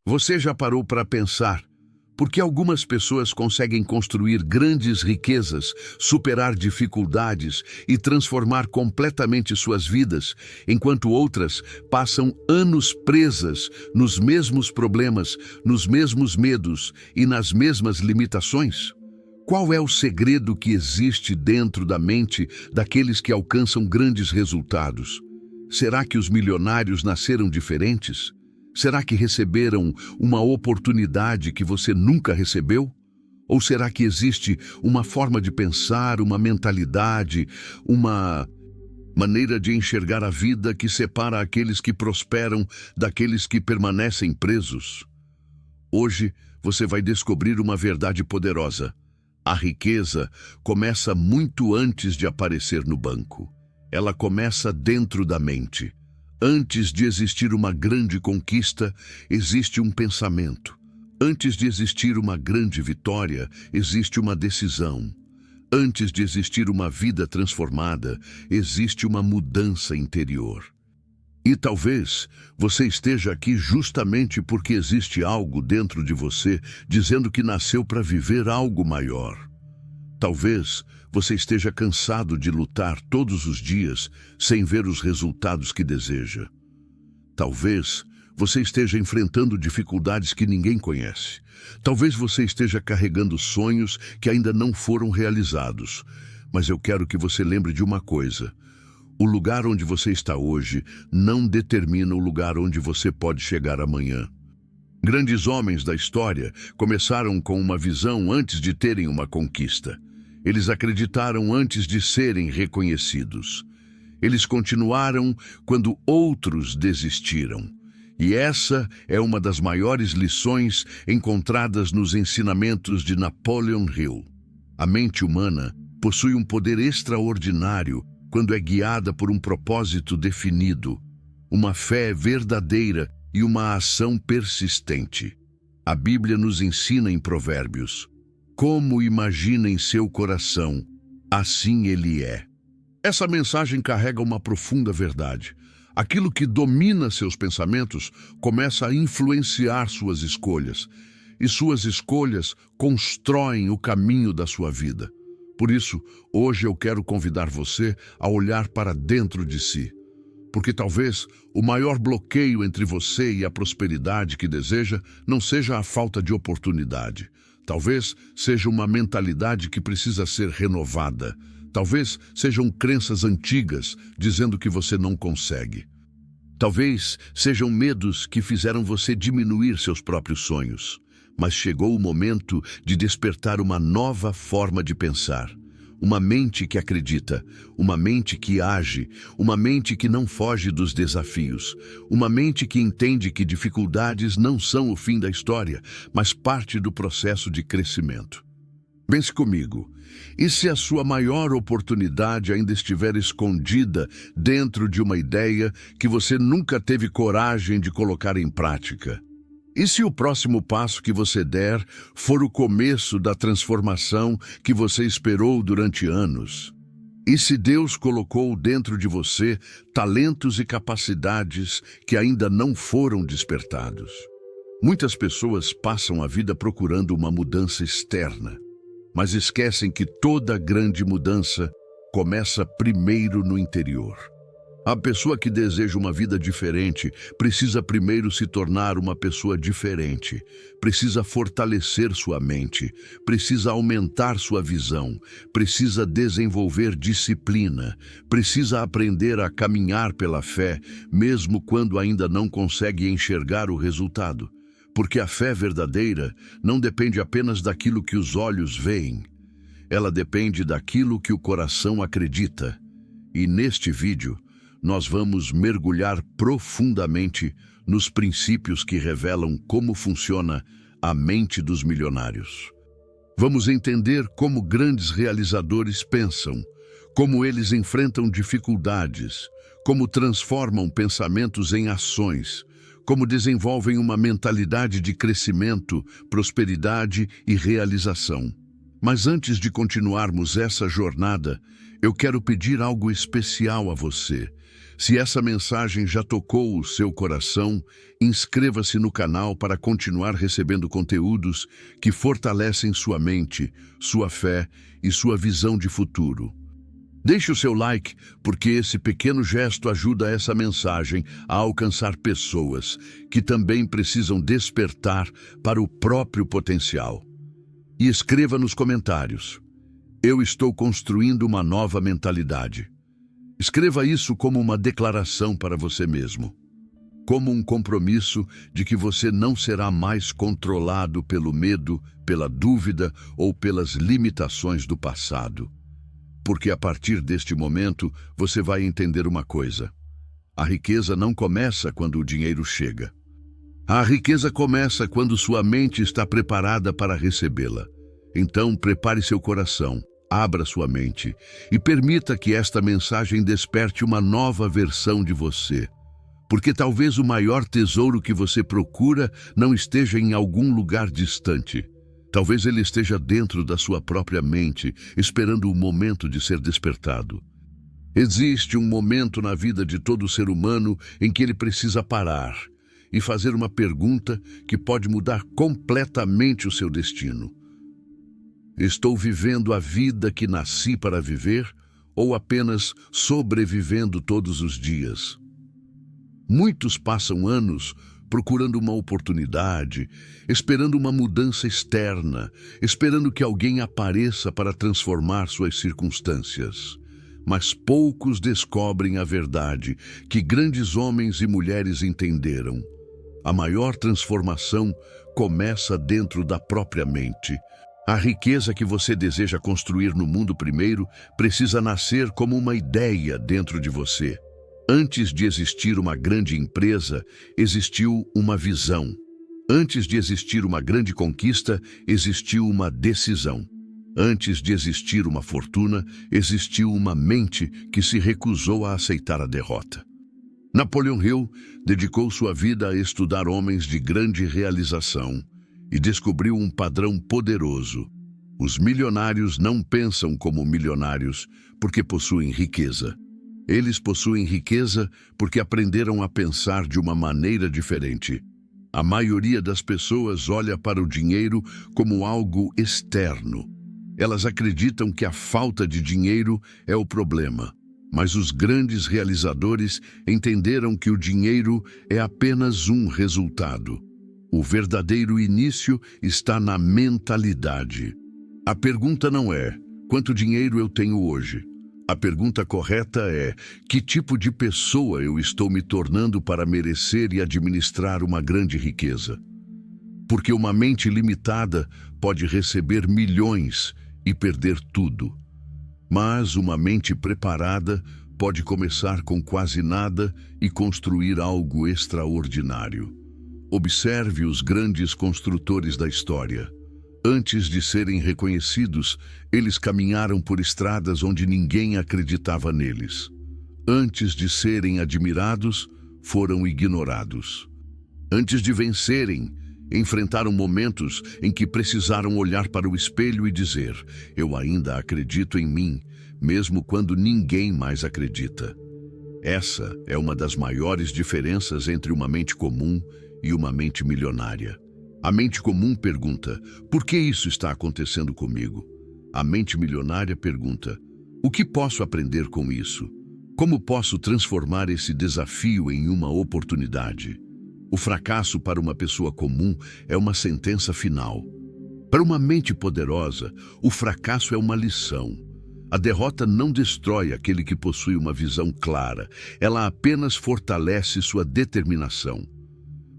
Você já parou para pensar por que algumas pessoas conseguem construir grandes riquezas, superar dificuldades e transformar completamente suas vidas, enquanto outras passam anos presas nos mesmos problemas, nos mesmos medos e nas mesmas limitações? Qual é o segredo que existe dentro da mente daqueles que alcançam grandes resultados? Será que os milionários nasceram diferentes? Será que receberam uma oportunidade que você nunca recebeu? Ou será que existe uma forma de pensar, uma mentalidade, uma maneira de enxergar a vida que separa aqueles que prosperam daqueles que permanecem presos? Hoje você vai descobrir uma verdade poderosa. A riqueza começa muito antes de aparecer no banco. Ela começa dentro da mente. Antes de existir uma grande conquista, existe um pensamento. Antes de existir uma grande vitória, existe uma decisão. Antes de existir uma vida transformada, existe uma mudança interior. E talvez você esteja aqui justamente porque existe algo dentro de você dizendo que nasceu para viver algo maior. Talvez você esteja cansado de lutar todos os dias sem ver os resultados que deseja. Talvez você esteja enfrentando dificuldades que ninguém conhece. Talvez você esteja carregando sonhos que ainda não foram realizados. Mas eu quero que você lembre de uma coisa. O lugar onde você está hoje não determina o lugar onde você pode chegar amanhã. Grandes homens da história começaram com uma visão antes de terem uma conquista. Eles acreditaram antes de serem reconhecidos. Eles continuaram quando outros desistiram. E essa é uma das maiores lições encontradas nos ensinamentos de Napoleon Hill. A mente humana possui um poder extraordinário quando é guiada por um propósito definido, uma fé verdadeira e uma ação persistente. A Bíblia nos ensina em Provérbios: como imagina em seu coração, assim ele é. Essa mensagem carrega uma profunda verdade. Aquilo que domina seus pensamentos começa a influenciar suas escolhas, e suas escolhas constroem o caminho da sua vida. Por isso, hoje eu quero convidar você a olhar para dentro de si. Porque talvez o maior bloqueio entre você e a prosperidade que deseja não seja a falta de oportunidade. Talvez seja uma mentalidade que precisa ser renovada. Talvez sejam crenças antigas dizendo que você não consegue. Talvez sejam medos que fizeram você diminuir seus próprios sonhos. Mas chegou o momento de despertar uma nova forma de pensar. Uma mente que acredita, uma mente que age, uma mente que não foge dos desafios, uma mente que entende que dificuldades não são o fim da história, mas parte do processo de crescimento. Pense comigo, e se a sua maior oportunidade ainda estiver escondida dentro de uma ideia que você nunca teve coragem de colocar em prática? E se o próximo passo que você der for o começo da transformação que você esperou durante anos? E se Deus colocou dentro de você talentos e capacidades que ainda não foram despertados? Muitas pessoas passam a vida procurando uma mudança externa, mas esquecem que toda grande mudança começa primeiro no interior. A pessoa que deseja uma vida diferente precisa primeiro se tornar uma pessoa diferente, precisa fortalecer sua mente, precisa aumentar sua visão, precisa desenvolver disciplina, precisa aprender a caminhar pela fé, mesmo quando ainda não consegue enxergar o resultado. Porque a fé verdadeira não depende apenas daquilo que os olhos veem, ela depende daquilo que o coração acredita. E neste vídeo, nós vamos mergulhar profundamente nos princípios que revelam como funciona a mente dos milionários. Vamos entender como grandes realizadores pensam, como eles enfrentam dificuldades, como transformam pensamentos em ações, como desenvolvem uma mentalidade de crescimento, prosperidade e realização. Mas antes de continuarmos essa jornada, eu quero pedir algo especial a você. Se essa mensagem já tocou o seu coração, inscreva-se no canal para continuar recebendo conteúdos que fortalecem sua mente, sua fé e sua visão de futuro. Deixe o seu like, porque esse pequeno gesto ajuda essa mensagem a alcançar pessoas que também precisam despertar para o próprio potencial. E escreva nos comentários: eu estou construindo uma nova mentalidade. Escreva isso como uma declaração para você mesmo, como um compromisso de que você não será mais controlado pelo medo, pela dúvida ou pelas limitações do passado. Porque a partir deste momento você vai entender uma coisa: a riqueza não começa quando o dinheiro chega. A riqueza começa quando sua mente está preparada para recebê-la. Então prepare seu coração, abra sua mente e permita que esta mensagem desperte uma nova versão de você. Porque talvez o maior tesouro que você procura não esteja em algum lugar distante. Talvez ele esteja dentro da sua própria mente, esperando o momento de ser despertado. Existe um momento na vida de todo ser humano em que ele precisa parar e fazer uma pergunta que pode mudar completamente o seu destino. Estou vivendo a vida que nasci para viver ou apenas sobrevivendo todos os dias? Muitos passam anos procurando uma oportunidade, esperando uma mudança externa, esperando que alguém apareça para transformar suas circunstâncias. Mas poucos descobrem a verdade que grandes homens e mulheres entenderam. A maior transformação começa dentro da própria mente. A riqueza que você deseja construir no mundo primeiro precisa nascer como uma ideia dentro de você. Antes de existir uma grande empresa, existiu uma visão. Antes de existir uma grande conquista, existiu uma decisão. Antes de existir uma fortuna, existiu uma mente que se recusou a aceitar a derrota. Napoleão Hill dedicou sua vida a estudar homens de grande realização e descobriu um padrão poderoso. Os milionários não pensam como milionários porque possuem riqueza. Eles possuem riqueza porque aprenderam a pensar de uma maneira diferente. A maioria das pessoas olha para o dinheiro como algo externo. Elas acreditam que a falta de dinheiro é o problema. Mas os grandes realizadores entenderam que o dinheiro é apenas um resultado. O verdadeiro início está na mentalidade. A pergunta não é: quanto dinheiro eu tenho hoje? A pergunta correta é: que tipo de pessoa eu estou me tornando para merecer e administrar uma grande riqueza? Porque uma mente limitada pode receber milhões e perder tudo. Mas uma mente preparada pode começar com quase nada e construir algo extraordinário. Observe os grandes construtores da história. Antes de serem reconhecidos, eles caminharam por estradas onde ninguém acreditava neles. Antes de serem admirados, foram ignorados. Antes de vencerem, enfrentaram momentos em que precisaram olhar para o espelho e dizer: eu ainda acredito em mim, mesmo quando ninguém mais acredita. Essa é uma das maiores diferenças entre uma mente comum e uma mente milionária. A mente comum pergunta: por que isso está acontecendo comigo? A mente milionária pergunta: o que posso aprender com isso? Como posso transformar esse desafio em uma oportunidade? O fracasso para uma pessoa comum é uma sentença final. Para uma mente poderosa, o fracasso é uma lição. A derrota não destrói aquele que possui uma visão clara, ela apenas fortalece sua determinação.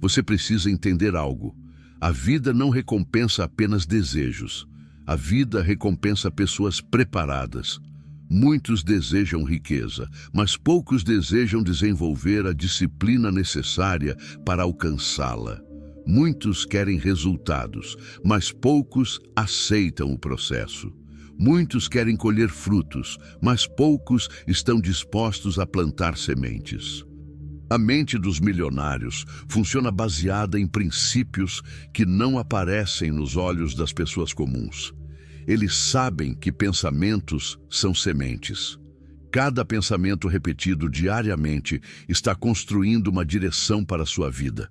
Você precisa entender algo: a vida não recompensa apenas desejos. A vida recompensa pessoas preparadas. Muitos desejam riqueza, mas poucos desejam desenvolver a disciplina necessária para alcançá-la. Muitos querem resultados, mas poucos aceitam o processo. Muitos querem colher frutos, mas poucos estão dispostos a plantar sementes. A mente dos milionários funciona baseada em princípios que não aparecem nos olhos das pessoas comuns. eles sabem que pensamentos são sementes. Cada pensamento repetido diariamente está construindo uma direção para a sua vida.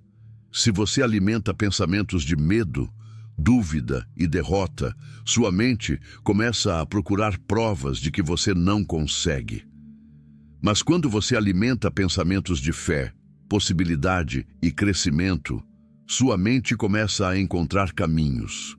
Se você alimenta pensamentos de medo, dúvida e derrota, sua mente começa a procurar provas de que você não consegue. Mas quando você alimenta pensamentos de fé, possibilidade e crescimento, sua mente começa a encontrar caminhos.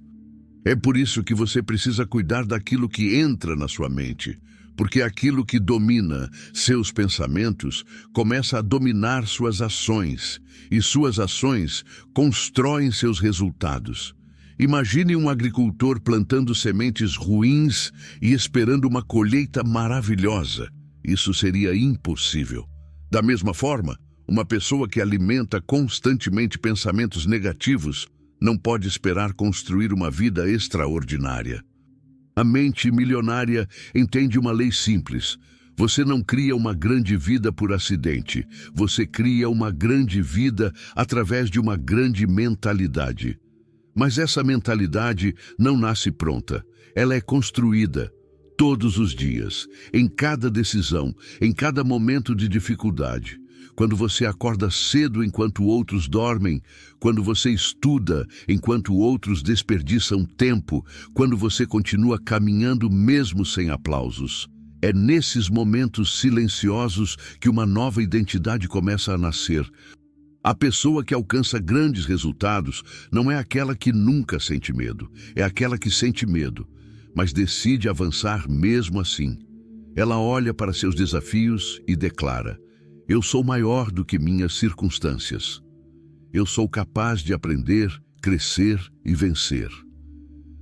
É por isso que você precisa cuidar daquilo que entra na sua mente, porque aquilo que domina seus pensamentos começa a dominar suas ações, e suas ações constroem seus resultados. Imagine um agricultor plantando sementes ruins e esperando uma colheita maravilhosa. Isso seria impossível. Da mesma forma, uma pessoa que alimenta constantemente pensamentos negativos não pode esperar construir uma vida extraordinária. A mente milionária entende uma lei simples. Você não cria uma grande vida por acidente. Você cria uma grande vida através de uma grande mentalidade. Mas essa mentalidade não nasce pronta. Ela é construída todos os dias, em cada decisão, em cada momento de dificuldade. Quando você acorda cedo enquanto outros dormem, quando você estuda enquanto outros desperdiçam tempo, quando você continua caminhando mesmo sem aplausos. É nesses momentos silenciosos que uma nova identidade começa a nascer. A pessoa que alcança grandes resultados não é aquela que nunca sente medo, é aquela que sente medo, mas decide avançar mesmo assim. Ela olha para seus desafios e declara: eu sou maior do que minhas circunstâncias. Eu sou capaz de aprender, crescer e vencer.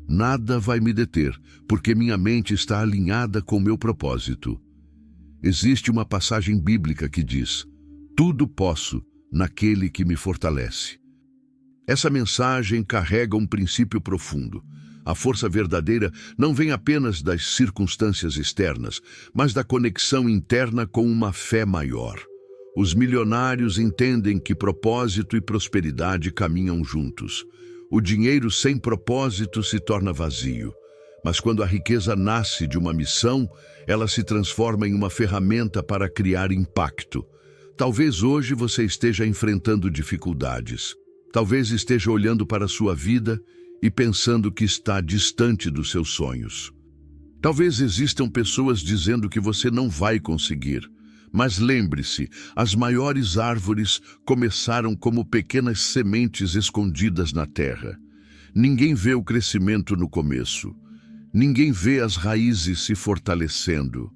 Nada vai me deter, porque minha mente está alinhada com meu propósito. Existe uma passagem bíblica que diz: tudo posso naquele que me fortalece. Essa mensagem carrega um princípio profundo. A força verdadeira não vem apenas das circunstâncias externas, mas da conexão interna com uma fé maior. Os milionários entendem que propósito e prosperidade caminham juntos. O dinheiro sem propósito se torna vazio. Mas quando a riqueza nasce de uma missão, ela se transforma em uma ferramenta para criar impacto. Talvez hoje você esteja enfrentando dificuldades. Talvez esteja olhando para a sua vida e pensando que está distante dos seus sonhos. Talvez existam pessoas dizendo que você não vai conseguir. Mas lembre-se, as maiores árvores começaram como pequenas sementes escondidas na terra. Ninguém vê o crescimento no começo. Ninguém vê as raízes se fortalecendo.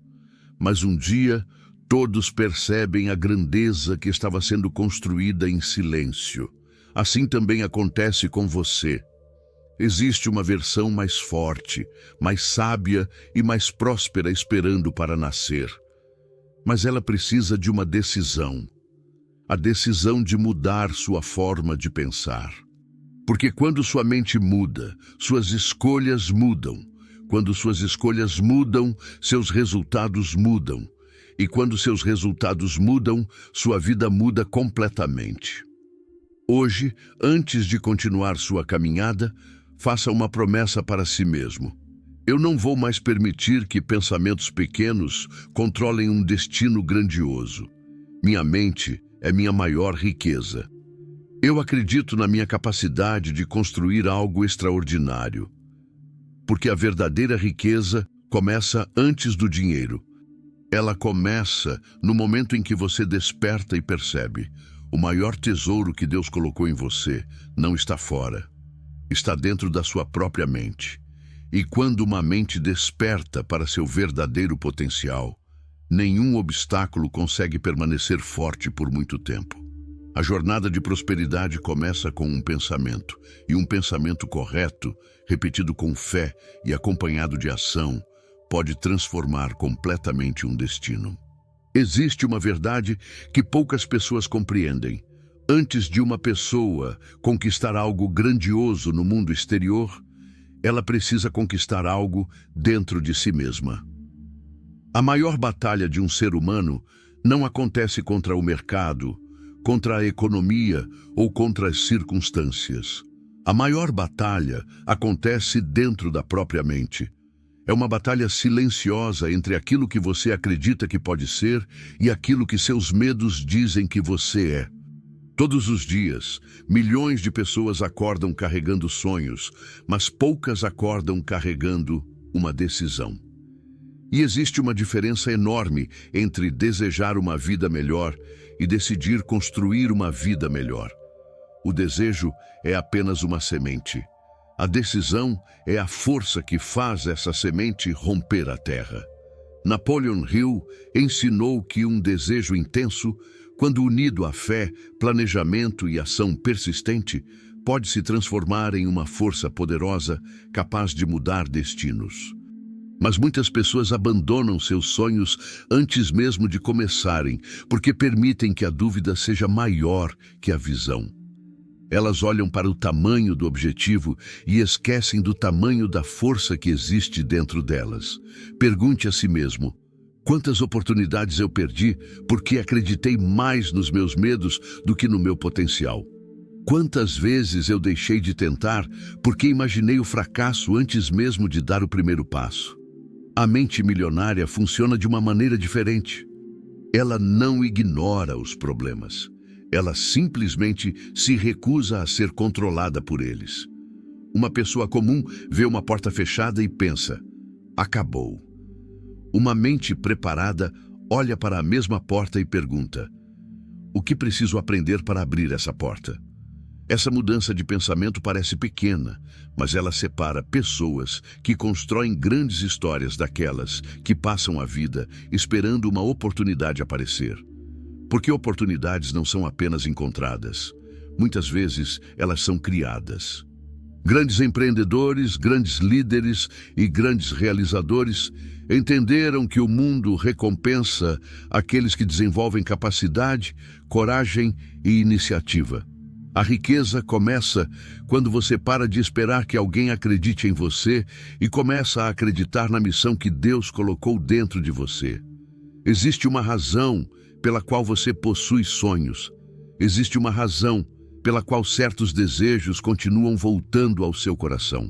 Mas um dia, todos percebem a grandeza que estava sendo construída em silêncio. Assim também acontece com você. Existe uma versão mais forte, mais sábia e mais próspera esperando para nascer. Mas ela precisa de uma decisão. A decisão de mudar sua forma de pensar. Porque quando sua mente muda, suas escolhas mudam. Quando suas escolhas mudam, seus resultados mudam. E quando seus resultados mudam, sua vida muda completamente. Hoje, antes de continuar sua caminhada, faça uma promessa para si mesmo. Eu não vou mais permitir que pensamentos pequenos controlem um destino grandioso. Minha mente é minha maior riqueza. Eu acredito na minha capacidade de construir algo extraordinário. Porque a verdadeira riqueza começa antes do dinheiro. Ela começa no momento em que você desperta e percebe: o maior tesouro que Deus colocou em você não está fora, está dentro da sua própria mente. E quando uma mente desperta para seu verdadeiro potencial, nenhum obstáculo consegue permanecer forte por muito tempo. A jornada de prosperidade começa com um pensamento, e um pensamento correto, repetido com fé e acompanhado de ação, pode transformar completamente um destino. Existe uma verdade que poucas pessoas compreendem. Antes de uma pessoa conquistar algo grandioso no mundo exterior, ela precisa conquistar algo dentro de si mesma. A maior batalha de um ser humano não acontece contra o mercado, contra a economia ou contra as circunstâncias. A maior batalha acontece dentro da própria mente. É uma batalha silenciosa entre aquilo que você acredita que pode ser e aquilo que seus medos dizem que você é. Todos os dias, milhões de pessoas acordam carregando sonhos, mas poucas acordam carregando uma decisão. E existe uma diferença enorme entre desejar uma vida melhor e decidir construir uma vida melhor. O desejo é apenas uma semente. A decisão é a força que faz essa semente romper a terra. Napoleon Hill ensinou que um desejo intenso, quando unido à fé, planejamento e ação persistente, pode se transformar em uma força poderosa capaz de mudar destinos. Mas muitas pessoas abandonam seus sonhos antes mesmo de começarem, porque permitem que a dúvida seja maior que a visão. Elas olham para o tamanho do objetivo e esquecem do tamanho da força que existe dentro delas. Pergunte a si mesmo: quantas oportunidades eu perdi porque acreditei mais nos meus medos do que no meu potencial? Quantas vezes eu deixei de tentar porque imaginei o fracasso antes mesmo de dar o primeiro passo? A mente milionária funciona de uma maneira diferente. Ela não ignora os problemas. Ela simplesmente se recusa a ser controlada por eles. Uma pessoa comum vê uma porta fechada e pensa: acabou. Uma mente preparada olha para a mesma porta e pergunta: o que preciso aprender para abrir essa porta? Essa mudança de pensamento parece pequena, mas ela separa pessoas que constroem grandes histórias daquelas que passam a vida esperando uma oportunidade aparecer. Porque oportunidades não são apenas encontradas. Muitas vezes elas são criadas. Grandes empreendedores, grandes líderes e grandes realizadores entenderam que o mundo recompensa aqueles que desenvolvem capacidade, coragem e iniciativa. A riqueza começa quando você para de esperar que alguém acredite em você e começa a acreditar na missão que Deus colocou dentro de você. Existe uma razão pela qual você possui sonhos. Existe uma razão pela qual certos desejos continuam voltando ao seu coração.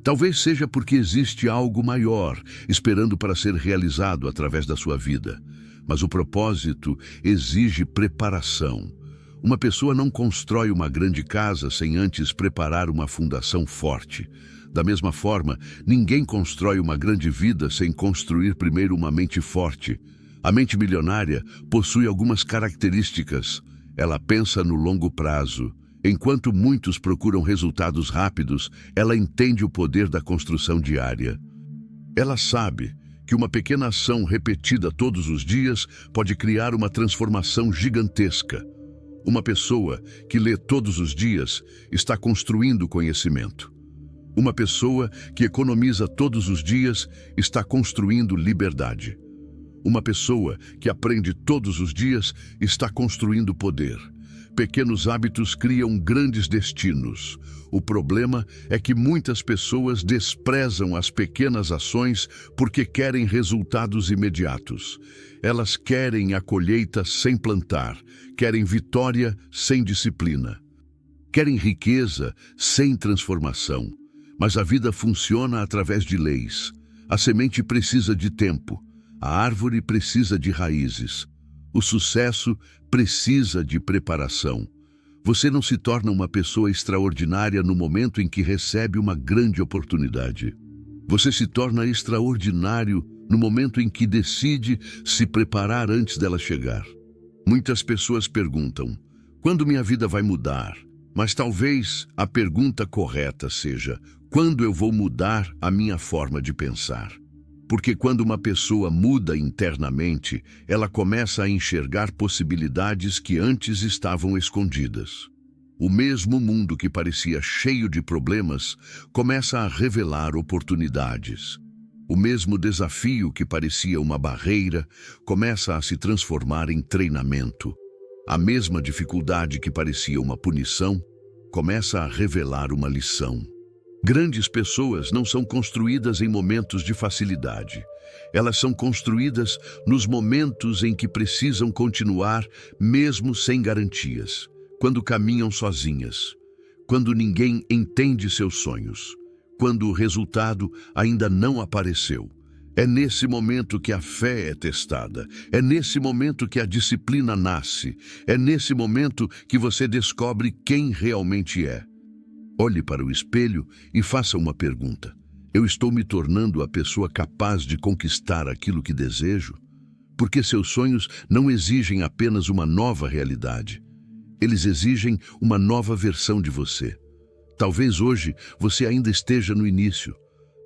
Talvez seja porque existe algo maior esperando para ser realizado através da sua vida. Mas o propósito exige preparação. Uma pessoa não constrói uma grande casa sem antes preparar uma fundação forte. Da mesma forma, ninguém constrói uma grande vida sem construir primeiro uma mente forte. A mente milionária possui algumas características. Ela pensa no longo prazo. Enquanto muitos procuram resultados rápidos, ela entende o poder da construção diária. Ela sabe que uma pequena ação repetida todos os dias pode criar uma transformação gigantesca. Uma pessoa que lê todos os dias está construindo conhecimento. Uma pessoa que economiza todos os dias está construindo liberdade. Uma pessoa que aprende todos os dias está construindo poder. Pequenos hábitos criam grandes destinos. O problema é que muitas pessoas desprezam as pequenas ações porque querem resultados imediatos. Elas querem a colheita sem plantar, querem vitória sem disciplina. Querem riqueza sem transformação. Mas a vida funciona através de leis. A semente precisa de tempo. A árvore precisa de raízes. O sucesso precisa de preparação. Você não se torna uma pessoa extraordinária no momento em que recebe uma grande oportunidade. Você se torna extraordinário no momento em que decide se preparar antes dela chegar. Muitas pessoas perguntam: quando minha vida vai mudar? Mas talvez a pergunta correta seja: quando eu vou mudar a minha forma de pensar? Porque quando uma pessoa muda internamente, ela começa a enxergar possibilidades que antes estavam escondidas. O mesmo mundo que parecia cheio de problemas começa a revelar oportunidades. O mesmo desafio que parecia uma barreira começa a se transformar em treinamento. A mesma dificuldade que parecia uma punição começa a revelar uma lição. Grandes pessoas não são construídas em momentos de facilidade. Elas são construídas nos momentos em que precisam continuar, mesmo sem garantias. Quando caminham sozinhas. quando ninguém entende seus sonhos, quando o resultado ainda não apareceu. É nesse momento que a fé é testada, é nesse momento que a disciplina nasce, é nesse momento que você descobre quem realmente é. Olhe para o espelho e faça uma pergunta: eu estou me tornando a pessoa capaz de conquistar aquilo que desejo? Porque seus sonhos não exigem apenas uma nova realidade. Eles exigem uma nova versão de você. Talvez hoje você ainda esteja no início.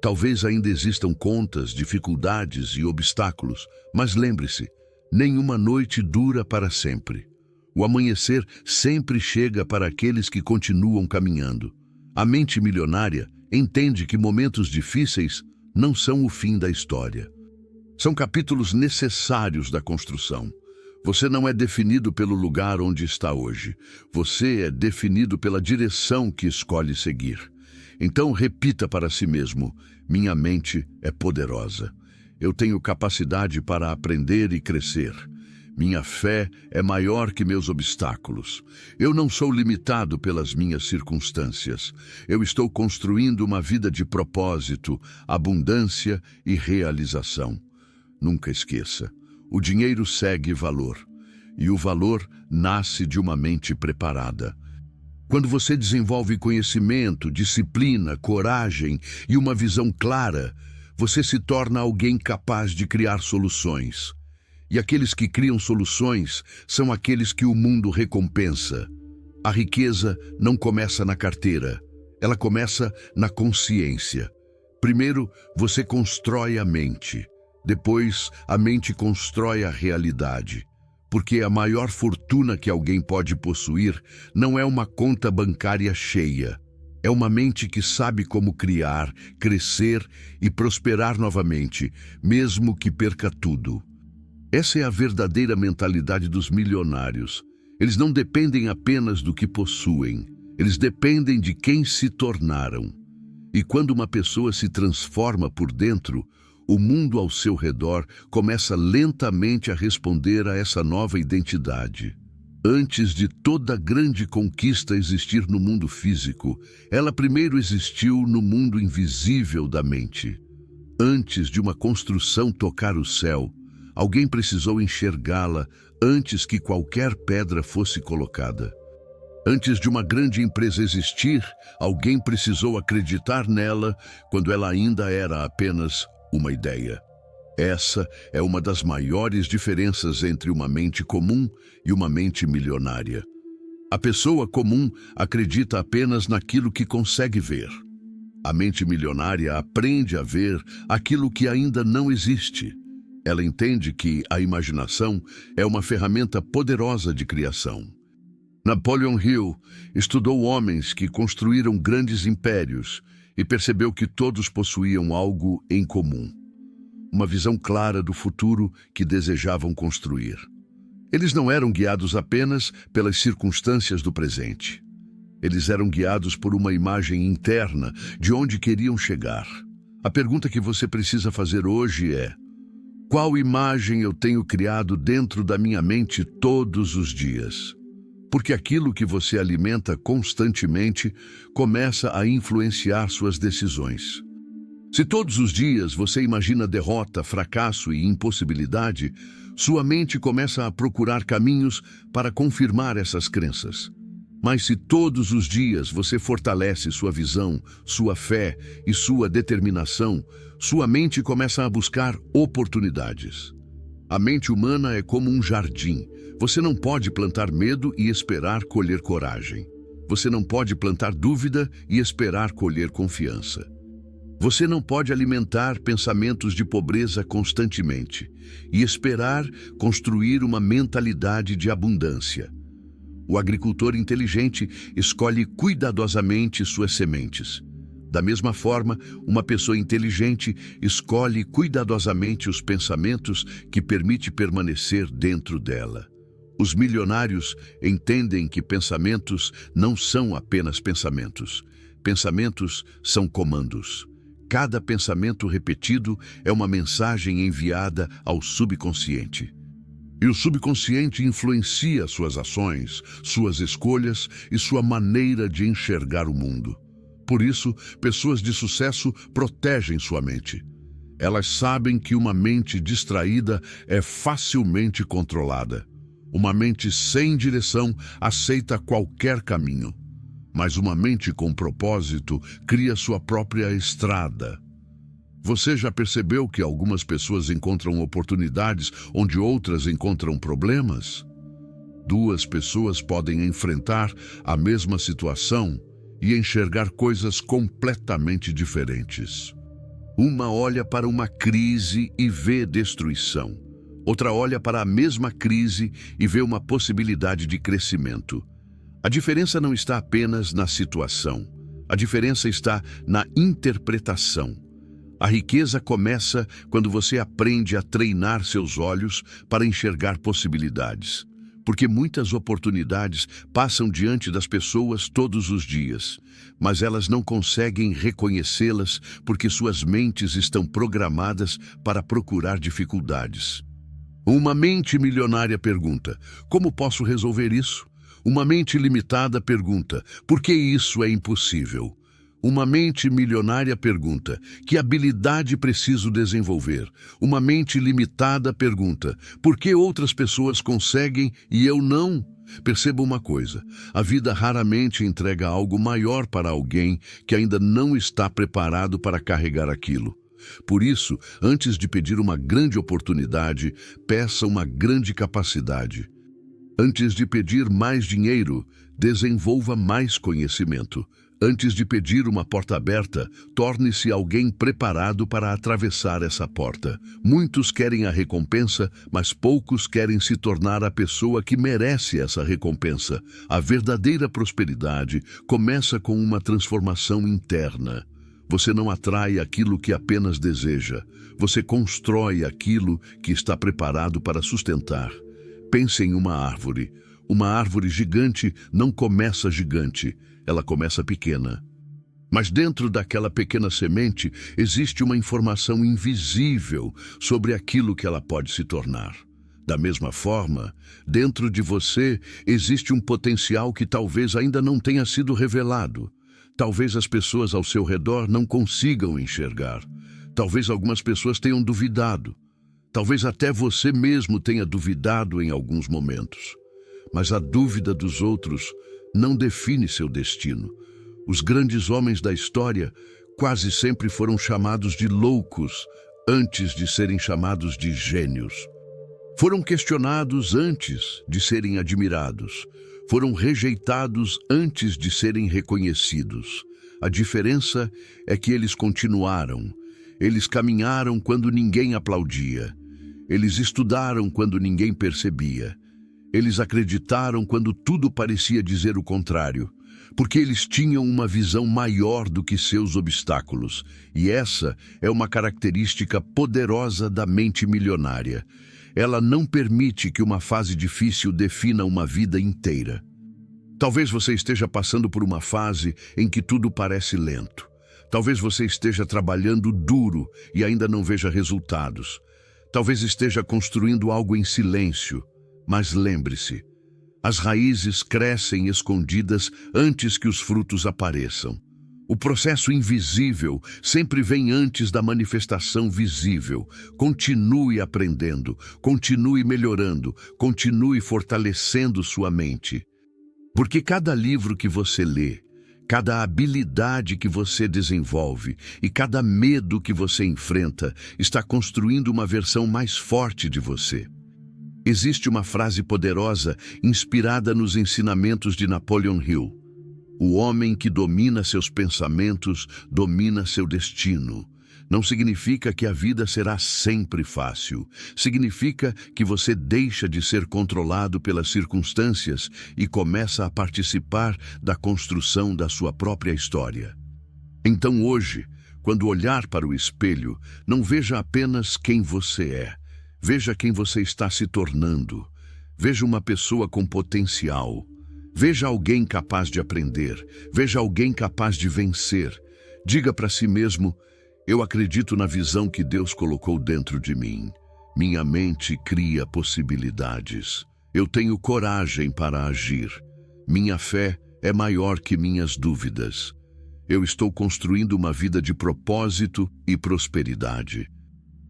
Talvez ainda existam contas, dificuldades e obstáculos. Mas lembre-se, nenhuma noite dura para sempre. O amanhecer sempre chega para aqueles que continuam caminhando. A mente milionária entende que momentos difíceis não são o fim da história. São capítulos necessários da construção. Você não é definido pelo lugar onde está hoje. Você é definido pela direção que escolhe seguir. Então repita para si mesmo: minha mente é poderosa. Eu tenho capacidade para aprender e crescer. Minha fé é maior que meus obstáculos. Eu não sou limitado pelas minhas circunstâncias. Eu estou construindo uma vida de propósito, abundância e realização. Nunca esqueça, o dinheiro segue valor, e o valor nasce de uma mente preparada. Quando você desenvolve conhecimento, disciplina, coragem e uma visão clara, você se torna alguém capaz de criar soluções. E aqueles que criam soluções são aqueles que o mundo recompensa. A riqueza não começa na carteira, ela começa na consciência. Primeiro, você constrói a mente. Depois, a mente constrói a realidade. Porque a maior fortuna que alguém pode possuir não é uma conta bancária cheia. É uma mente que sabe como criar, crescer e prosperar novamente, mesmo que perca tudo. Essa é a verdadeira mentalidade dos milionários. Eles não dependem apenas do que possuem. Eles dependem de quem se tornaram. E quando uma pessoa se transforma por dentro, o mundo ao seu redor começa lentamente a responder a essa nova identidade. Antes de toda grande conquista existir no mundo físico, ela primeiro existiu no mundo invisível da mente. Antes de uma construção tocar o céu, alguém precisou enxergá-la antes que qualquer pedra fosse colocada. Antes de uma grande empresa existir, alguém precisou acreditar nela quando ela ainda era apenas uma ideia. Essa é uma das maiores diferenças entre uma mente comum e uma mente milionária. A pessoa comum acredita apenas naquilo que consegue ver. A mente milionária aprende a ver aquilo que ainda não existe. Ela entende que a imaginação é uma ferramenta poderosa de criação. Napoleon Hill estudou homens que construíram grandes impérios e percebeu que todos possuíam algo em comum: uma visão clara do futuro que desejavam construir. Eles não eram guiados apenas pelas circunstâncias do presente. Eles eram guiados por uma imagem interna de onde queriam chegar. A pergunta que você precisa fazer hoje é: qual imagem eu tenho criado dentro da minha mente todos os dias? Porque aquilo que você alimenta constantemente começa a influenciar suas decisões. Se todos os dias você imagina derrota, fracasso e impossibilidade, sua mente começa a procurar caminhos para confirmar essas crenças. Mas se todos os dias você fortalece sua visão, sua fé e sua determinação, sua mente começa a buscar oportunidades. A mente humana é como um jardim. Você não pode plantar medo e esperar colher coragem. Você não pode plantar dúvida e esperar colher confiança. Você não pode alimentar pensamentos de pobreza constantemente e esperar construir uma mentalidade de abundância. O agricultor inteligente escolhe cuidadosamente suas sementes. Da mesma forma, uma pessoa inteligente escolhe cuidadosamente os pensamentos que permite permanecer dentro dela. Os milionários entendem que pensamentos não são apenas pensamentos. Pensamentos são comandos. Cada pensamento repetido é uma mensagem enviada ao subconsciente. E o subconsciente influencia suas ações, suas escolhas e sua maneira de enxergar o mundo. Por isso, pessoas de sucesso protegem sua mente. Elas sabem que uma mente distraída é facilmente controlada. Uma mente sem direção aceita qualquer caminho. Mas uma mente com propósito cria sua própria estrada. Você já percebeu que algumas pessoas encontram oportunidades onde outras encontram problemas? Duas pessoas podem enfrentar a mesma situação e enxergar coisas completamente diferentes. Uma olha para uma crise e vê destruição. Outra olha para a mesma crise e vê uma possibilidade de crescimento. A diferença não está apenas na situação. A diferença está na interpretação. A riqueza começa quando você aprende a treinar seus olhos para enxergar possibilidades. Porque muitas oportunidades passam diante das pessoas todos os dias, mas elas não conseguem reconhecê-las porque suas mentes estão programadas para procurar dificuldades. Uma mente milionária pergunta: como posso resolver isso? Uma mente limitada pergunta: por que isso é impossível? Uma mente milionária pergunta: que habilidade preciso desenvolver? Uma mente limitada pergunta: por que outras pessoas conseguem e eu não? Perceba uma coisa: a vida raramente entrega algo maior para alguém que ainda não está preparado para carregar aquilo. Por isso, antes de pedir uma grande oportunidade, peça uma grande capacidade. Antes de pedir mais dinheiro, desenvolva mais conhecimento. Antes de pedir uma porta aberta, torne-se alguém preparado para atravessar essa porta. Muitos querem a recompensa, mas poucos querem se tornar a pessoa que merece essa recompensa. A verdadeira prosperidade começa com uma transformação interna. Você não atrai aquilo que apenas deseja. Você constrói aquilo que está preparado para sustentar. Pense em uma árvore. Uma árvore gigante não começa gigante. Ela começa pequena. Mas dentro daquela pequena semente existe uma informação invisível sobre aquilo que ela pode se tornar. Da mesma forma, dentro de você existe um potencial que talvez ainda não tenha sido revelado. Talvez as pessoas ao seu redor não consigam enxergar. Talvez algumas pessoas tenham duvidado. Talvez até você mesmo tenha duvidado em alguns momentos. Mas a dúvida dos outros não define seu destino. Os grandes homens da história quase sempre foram chamados de loucos antes de serem chamados de gênios. Foram questionados antes de serem admirados. Foram rejeitados antes de serem reconhecidos. A diferença é que eles continuaram. Eles caminharam quando ninguém aplaudia. Eles estudaram quando ninguém percebia. Eles acreditaram quando tudo parecia dizer o contrário, porque eles tinham uma visão maior do que seus obstáculos. E essa é uma característica poderosa da mente milionária. Ela não permite que uma fase difícil defina uma vida inteira. Talvez você esteja passando por uma fase em que tudo parece lento. Talvez você esteja trabalhando duro e ainda não veja resultados. Talvez esteja construindo algo em silêncio. Mas lembre-se, as raízes crescem escondidas antes que os frutos apareçam. O processo invisível sempre vem antes da manifestação visível. Continue aprendendo, continue melhorando, continue fortalecendo sua mente. Porque cada livro que você lê, cada habilidade que você desenvolve e cada medo que você enfrenta está construindo uma versão mais forte de você. Existe uma frase poderosa inspirada nos ensinamentos de Napoleon Hill. O homem que domina seus pensamentos domina seu destino. Não significa que a vida será sempre fácil. Significa que você deixa de ser controlado pelas circunstâncias e começa a participar da construção da sua própria história. Então hoje, quando olhar para o espelho, não veja apenas quem você é. Veja quem você está se tornando. Veja uma pessoa com potencial. Veja alguém capaz de aprender. Veja alguém capaz de vencer. Diga para si mesmo: eu acredito na visão que Deus colocou dentro de mim. Minha mente cria possibilidades. Eu tenho coragem para agir. Minha fé é maior que minhas dúvidas. Eu estou construindo uma vida de propósito e prosperidade.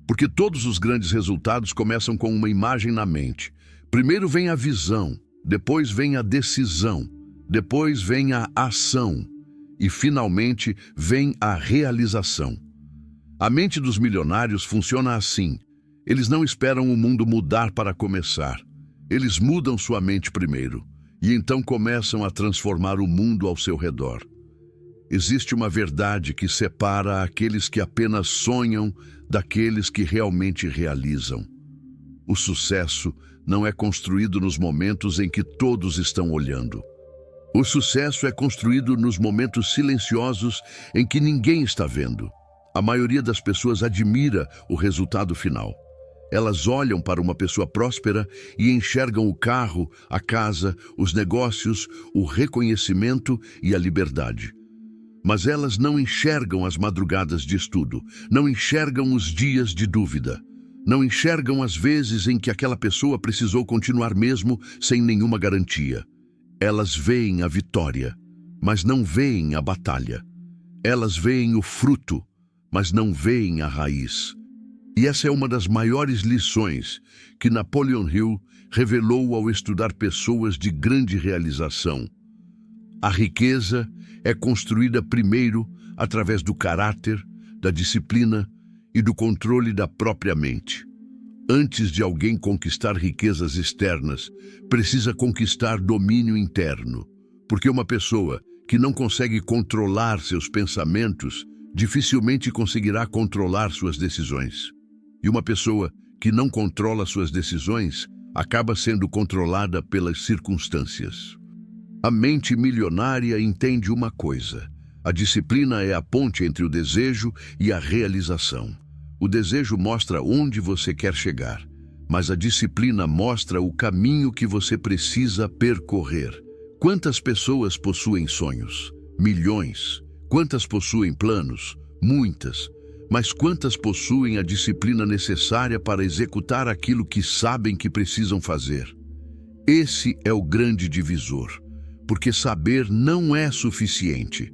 Porque todos os grandes resultados começam com uma imagem na mente. Primeiro vem a visão, depois vem a decisão, depois vem a ação e, finalmente, vem a realização. A mente dos milionários funciona assim. Eles não esperam o mundo mudar para começar. Eles mudam sua mente primeiro e então começam a transformar o mundo ao seu redor. Existe uma verdade que separa aqueles que apenas sonham daqueles que realmente realizam. O sucesso não é construído nos momentos em que todos estão olhando. O sucesso é construído nos momentos silenciosos em que ninguém está vendo. A maioria das pessoas admira o resultado final. Elas olham para uma pessoa próspera e enxergam o carro, a casa, os negócios, o reconhecimento e a liberdade. Mas elas não enxergam as madrugadas de estudo, não enxergam os dias de dúvida, não enxergam as vezes em que aquela pessoa precisou continuar mesmo sem nenhuma garantia. Elas veem a vitória, mas não veem a batalha. Elas veem o fruto, mas não veem a raiz. E essa é uma das maiores lições que Napoleon Hill revelou ao estudar pessoas de grande realização. A riqueza é construída primeiro através do caráter, da disciplina e do controle da própria mente. Antes de alguém conquistar riquezas externas, precisa conquistar domínio interno, porque uma pessoa que não consegue controlar seus pensamentos dificilmente conseguirá controlar suas decisões. E uma pessoa que não controla suas decisões acaba sendo controlada pelas circunstâncias. A mente milionária entende uma coisa: a disciplina é a ponte entre o desejo e a realização. O desejo mostra onde você quer chegar, mas a disciplina mostra o caminho que você precisa percorrer. Quantas pessoas possuem sonhos? Milhões. Quantas possuem planos? Muitas. Mas quantas possuem a disciplina necessária para executar aquilo que sabem que precisam fazer? Esse é o grande divisor. Porque saber não é suficiente.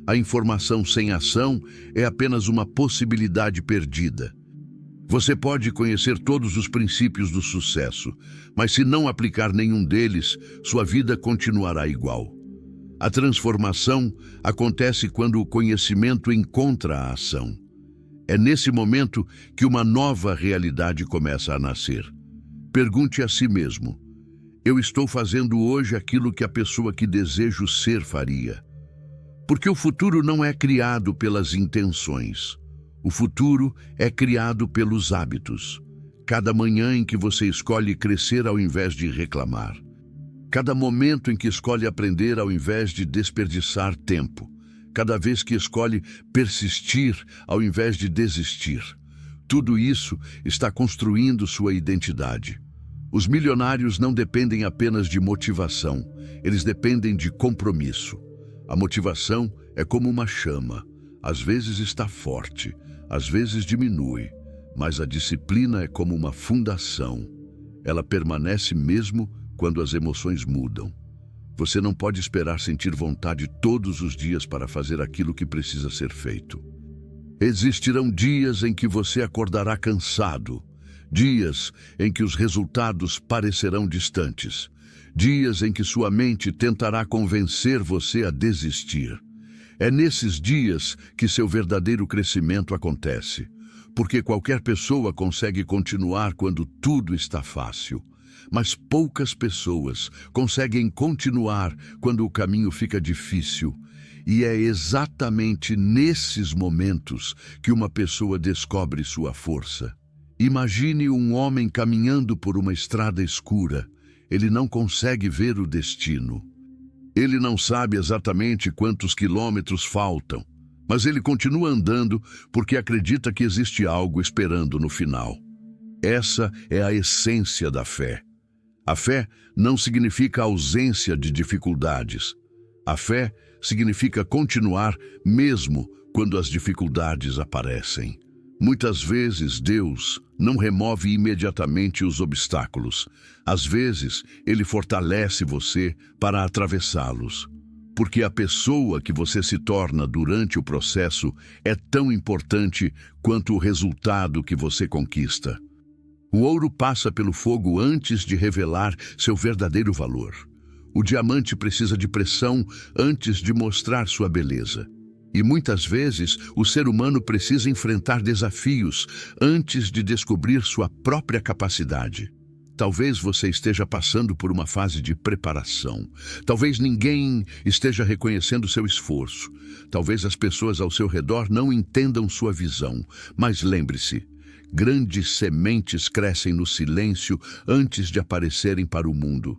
A informação sem ação é apenas uma possibilidade perdida. Você pode conhecer todos os princípios do sucesso, mas se não aplicar nenhum deles, sua vida continuará igual. A transformação acontece quando o conhecimento encontra a ação. É nesse momento que uma nova realidade começa a nascer. Pergunte a si mesmo: eu estou fazendo hoje aquilo que a pessoa que desejo ser faria? Porque o futuro não é criado pelas intenções. O futuro é criado pelos hábitos. Cada manhã em que você escolhe crescer ao invés de reclamar. Cada momento em que escolhe aprender ao invés de desperdiçar tempo. Cada vez que escolhe persistir ao invés de desistir. Tudo isso está construindo sua identidade. Os milionários não dependem apenas de motivação, eles dependem de compromisso. A motivação é como uma chama. Às vezes está forte, às vezes diminui, mas a disciplina é como uma fundação. Ela permanece mesmo quando as emoções mudam. Você não pode esperar sentir vontade todos os dias para fazer aquilo que precisa ser feito. Existirão dias em que você acordará cansado, dias em que os resultados parecerão distantes, dias em que sua mente tentará convencer você a desistir. É nesses dias que seu verdadeiro crescimento acontece, porque qualquer pessoa consegue continuar quando tudo está fácil. Mas poucas pessoas conseguem continuar quando o caminho fica difícil. E é exatamente nesses momentos que uma pessoa descobre sua força. Imagine um homem caminhando por uma estrada escura. Ele não consegue ver o destino. Ele não sabe exatamente quantos quilômetros faltam, mas ele continua andando porque acredita que existe algo esperando no final. Essa é a essência da fé. A fé não significa ausência de dificuldades. A fé significa continuar mesmo quando as dificuldades aparecem. Muitas vezes Deus não remove imediatamente os obstáculos. Às vezes, Ele fortalece você para atravessá-los. Porque a pessoa que você se torna durante o processo é tão importante quanto o resultado que você conquista. O ouro passa pelo fogo antes de revelar seu verdadeiro valor. O diamante precisa de pressão antes de mostrar sua beleza. E muitas vezes o ser humano precisa enfrentar desafios antes de descobrir sua própria capacidade. Talvez você esteja passando por uma fase de preparação. Talvez ninguém esteja reconhecendo seu esforço. Talvez as pessoas ao seu redor não entendam sua visão. Mas lembre-se, grandes sementes crescem no silêncio antes de aparecerem para o mundo.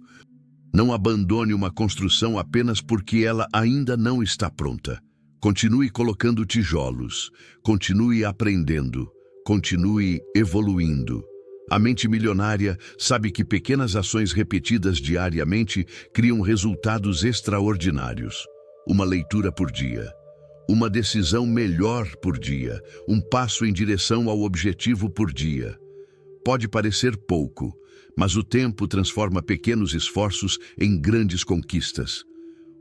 Não abandone uma construção apenas porque ela ainda não está pronta. Continue colocando tijolos, continue aprendendo, continue evoluindo. A mente milionária sabe que pequenas ações repetidas diariamente criam resultados extraordinários. Uma leitura por dia, uma decisão melhor por dia, um passo em direção ao objetivo por dia. Pode parecer pouco, mas o tempo transforma pequenos esforços em grandes conquistas.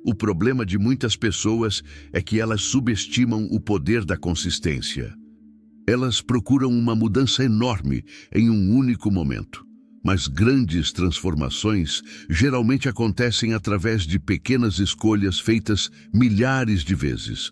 O problema de muitas pessoas é que elas subestimam o poder da consistência. Elas procuram uma mudança enorme em um único momento. Mas grandes transformações geralmente acontecem através de pequenas escolhas feitas milhares de vezes.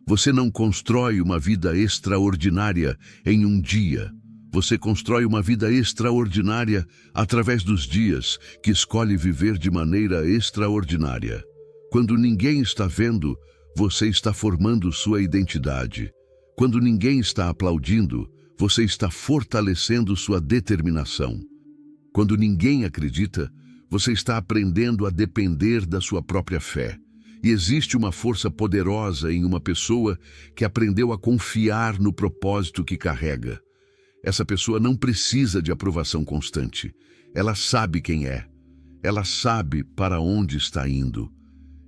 Você não constrói uma vida extraordinária em um dia. Você constrói uma vida extraordinária através dos dias que escolhe viver de maneira extraordinária. Quando ninguém está vendo, você está formando sua identidade. Quando ninguém está aplaudindo, você está fortalecendo sua determinação. Quando ninguém acredita, você está aprendendo a depender da sua própria fé. E existe uma força poderosa em uma pessoa que aprendeu a confiar no propósito que carrega. Essa pessoa não precisa de aprovação constante. Ela sabe quem é. Ela sabe para onde está indo.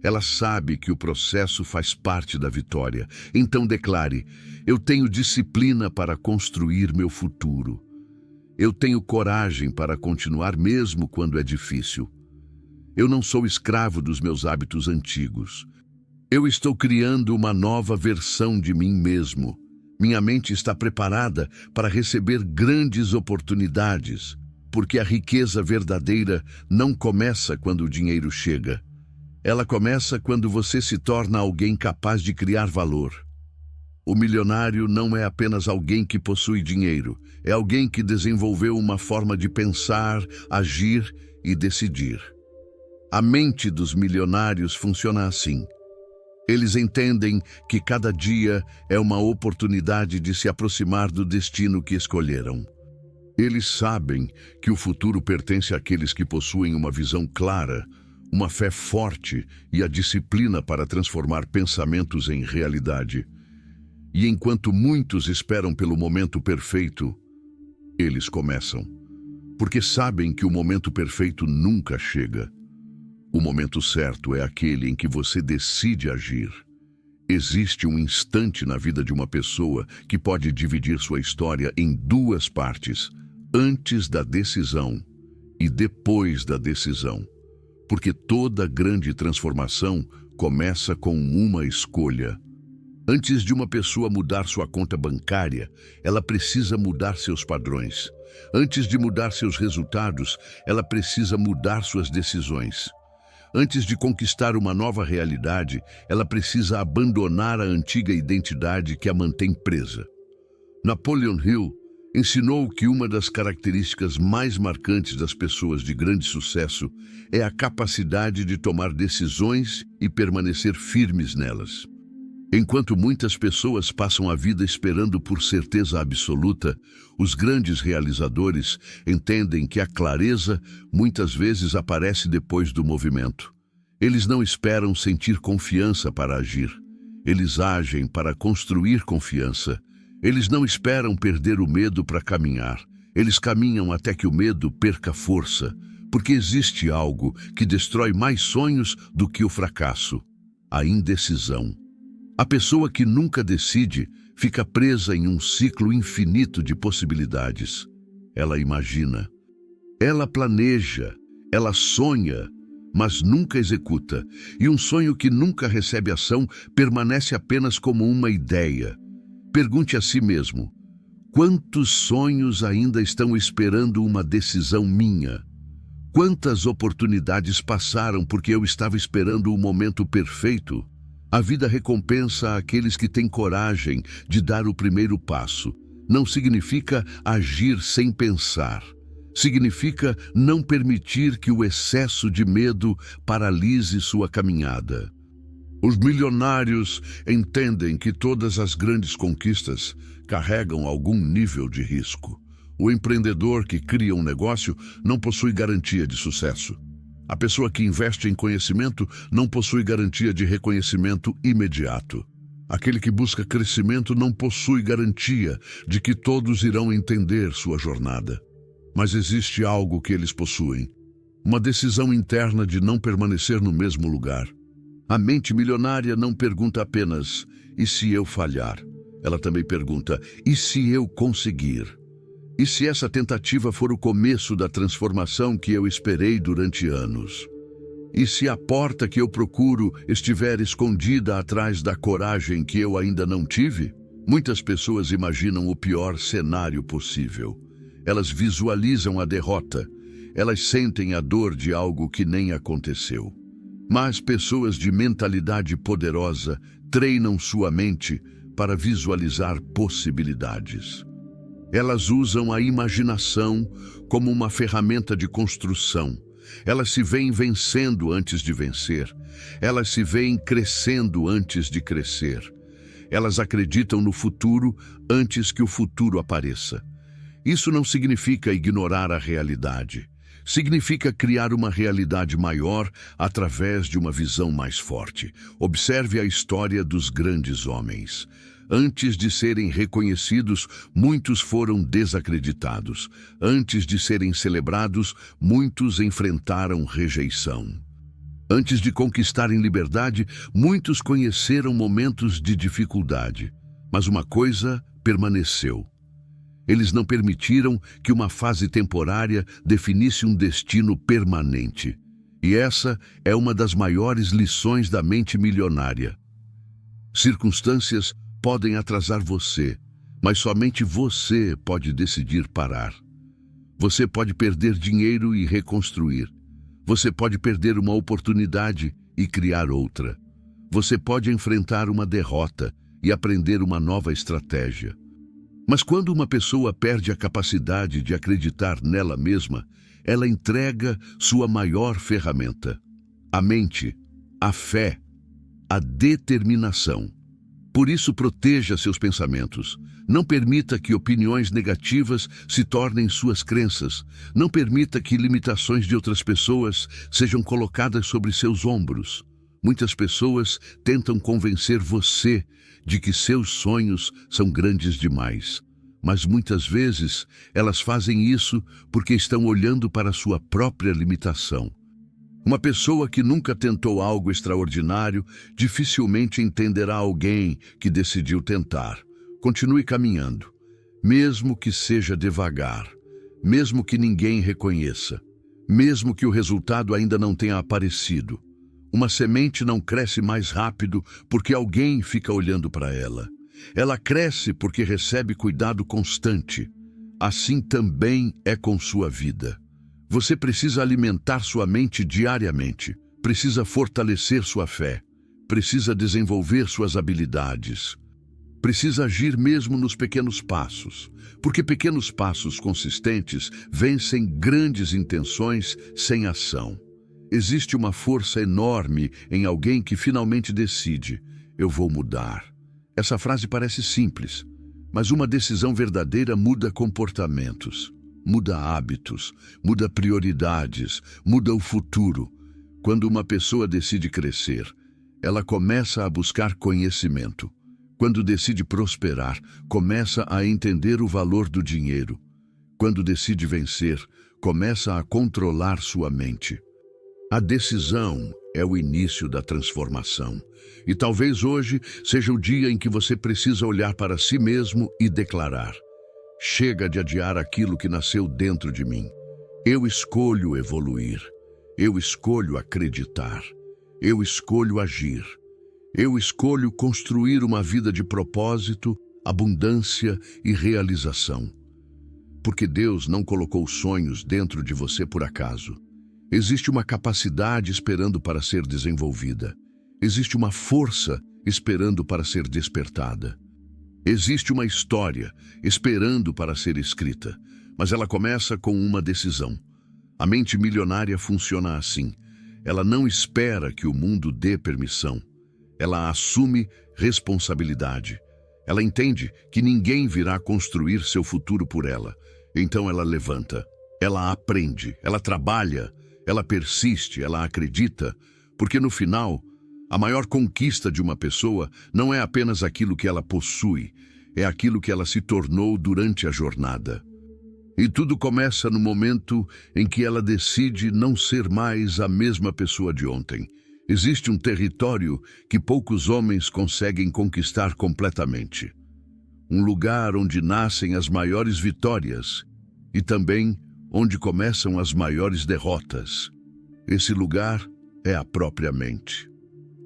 Ela sabe que o processo faz parte da vitória. Então declare: eu tenho disciplina para construir meu futuro. Eu tenho coragem para continuar mesmo quando é difícil. Eu não sou escravo dos meus hábitos antigos. Eu estou criando uma nova versão de mim mesmo. Minha mente está preparada para receber grandes oportunidades, porque a riqueza verdadeira não começa quando o dinheiro chega. Ela começa quando você se torna alguém capaz de criar valor. O milionário não é apenas alguém que possui dinheiro, é alguém que desenvolveu uma forma de pensar, agir e decidir. A mente dos milionários funciona assim. Eles entendem que cada dia é uma oportunidade de se aproximar do destino que escolheram. Eles sabem que o futuro pertence àqueles que possuem uma visão clara, uma fé forte e a disciplina para transformar pensamentos em realidade. E enquanto muitos esperam pelo momento perfeito, eles começam. Porque sabem que o momento perfeito nunca chega. O momento certo é aquele em que você decide agir. Existe um instante na vida de uma pessoa que pode dividir sua história em duas partes, antes da decisão e depois da decisão. Porque toda grande transformação começa com uma escolha. Antes de uma pessoa mudar sua conta bancária, ela precisa mudar seus padrões. Antes de mudar seus resultados, ela precisa mudar suas decisões. Antes de conquistar uma nova realidade, ela precisa abandonar a antiga identidade que a mantém presa. Napoleon Hill ensinou que uma das características mais marcantes das pessoas de grande sucesso é a capacidade de tomar decisões e permanecer firmes nelas. Enquanto muitas pessoas passam a vida esperando por certeza absoluta, os grandes realizadores entendem que a clareza muitas vezes aparece depois do movimento. Eles não esperam sentir confiança para agir. Eles agem para construir confiança. Eles não esperam perder o medo para caminhar. Eles caminham até que o medo perca força, porque existe algo que destrói mais sonhos do que o fracasso: a indecisão. A pessoa que nunca decide fica presa em um ciclo infinito de possibilidades. Ela imagina, ela planeja, ela sonha, mas nunca executa, e um sonho que nunca recebe ação permanece apenas como uma ideia. Pergunte a si mesmo: quantos sonhos ainda estão esperando uma decisão minha? Quantas oportunidades passaram porque eu estava esperando o momento perfeito? A vida recompensa aqueles que têm coragem de dar o primeiro passo. Não significa agir sem pensar. Significa não permitir que o excesso de medo paralise sua caminhada. Os milionários entendem que todas as grandes conquistas carregam algum nível de risco. O empreendedor que cria um negócio não possui garantia de sucesso. A pessoa que investe em conhecimento não possui garantia de reconhecimento imediato. Aquele que busca crescimento não possui garantia de que todos irão entender sua jornada. Mas existe algo que eles possuem: uma decisão interna de não permanecer no mesmo lugar. A mente milionária não pergunta apenas, e se eu falhar? Ela também pergunta, e se eu conseguir? E se essa tentativa for o começo da transformação que eu esperei durante anos? E se a porta que eu procuro estiver escondida atrás da coragem que eu ainda não tive? Muitas pessoas imaginam o pior cenário possível. Elas visualizam a derrota. Elas sentem a dor de algo que nem aconteceu. Mas pessoas de mentalidade poderosa treinam sua mente para visualizar possibilidades. Elas usam a imaginação como uma ferramenta de construção. Elas se veem vencendo antes de vencer. Elas se veem crescendo antes de crescer. Elas acreditam no futuro antes que o futuro apareça. Isso não significa ignorar a realidade. Significa criar uma realidade maior através de uma visão mais forte. Observe a história dos grandes homens. Antes de serem reconhecidos, muitos foram desacreditados. Antes de serem celebrados, muitos enfrentaram rejeição. Antes de conquistarem liberdade, muitos conheceram momentos de dificuldade. Mas uma coisa permaneceu: eles não permitiram que uma fase temporária definisse um destino permanente. E essa é uma das maiores lições da mente milionária. Circunstâncias podem atrasar você, mas somente você pode decidir parar. Você pode perder dinheiro e reconstruir. Você pode perder uma oportunidade e criar outra. Você pode enfrentar uma derrota e aprender uma nova estratégia. Mas quando uma pessoa perde a capacidade de acreditar nela mesma, ela entrega sua maior ferramenta: a mente, a fé, a determinação. Por isso, proteja seus pensamentos. Não permita que opiniões negativas se tornem suas crenças. Não permita que limitações de outras pessoas sejam colocadas sobre seus ombros. Muitas pessoas tentam convencer você de que seus sonhos são grandes demais. Mas muitas vezes elas fazem isso porque estão olhando para sua própria limitação. Uma pessoa que nunca tentou algo extraordinário dificilmente entenderá alguém que decidiu tentar. Continue caminhando, mesmo que seja devagar, mesmo que ninguém reconheça, mesmo que o resultado ainda não tenha aparecido. Uma semente não cresce mais rápido porque alguém fica olhando para ela. Ela cresce porque recebe cuidado constante. Assim também é com sua vida. Você precisa alimentar sua mente diariamente, precisa fortalecer sua fé, precisa desenvolver suas habilidades, precisa agir mesmo nos pequenos passos, porque pequenos passos consistentes vencem grandes intenções sem ação. Existe uma força enorme em alguém que finalmente decide: eu vou mudar. Essa frase parece simples, mas uma decisão verdadeira muda comportamentos. Muda hábitos, muda prioridades, muda o futuro. Quando uma pessoa decide crescer, ela começa a buscar conhecimento. Quando decide prosperar, começa a entender o valor do dinheiro. Quando decide vencer, começa a controlar sua mente. A decisão é o início da transformação. E talvez hoje seja o dia em que você precisa olhar para si mesmo e declarar: chega de adiar aquilo que nasceu dentro de mim. Eu escolho evoluir. Eu escolho acreditar. Eu escolho agir. Eu escolho construir uma vida de propósito, abundância e realização. Porque Deus não colocou sonhos dentro de você por acaso. Existe uma capacidade esperando para ser desenvolvida. Existe uma força esperando para ser despertada. Existe uma história esperando para ser escrita, mas ela começa com uma decisão. A mente milionária funciona assim. Ela não espera que o mundo dê permissão. Ela assume responsabilidade. Ela entende que ninguém virá construir seu futuro por ela. Então ela levanta, ela aprende, ela trabalha, ela persiste, ela acredita, porque no final, a maior conquista de uma pessoa não é apenas aquilo que ela possui, é aquilo que ela se tornou durante a jornada. E tudo começa no momento em que ela decide não ser mais a mesma pessoa de ontem. Existe um território que poucos homens conseguem conquistar completamente. Um lugar onde nascem as maiores vitórias e também onde começam as maiores derrotas. Esse lugar é a própria mente.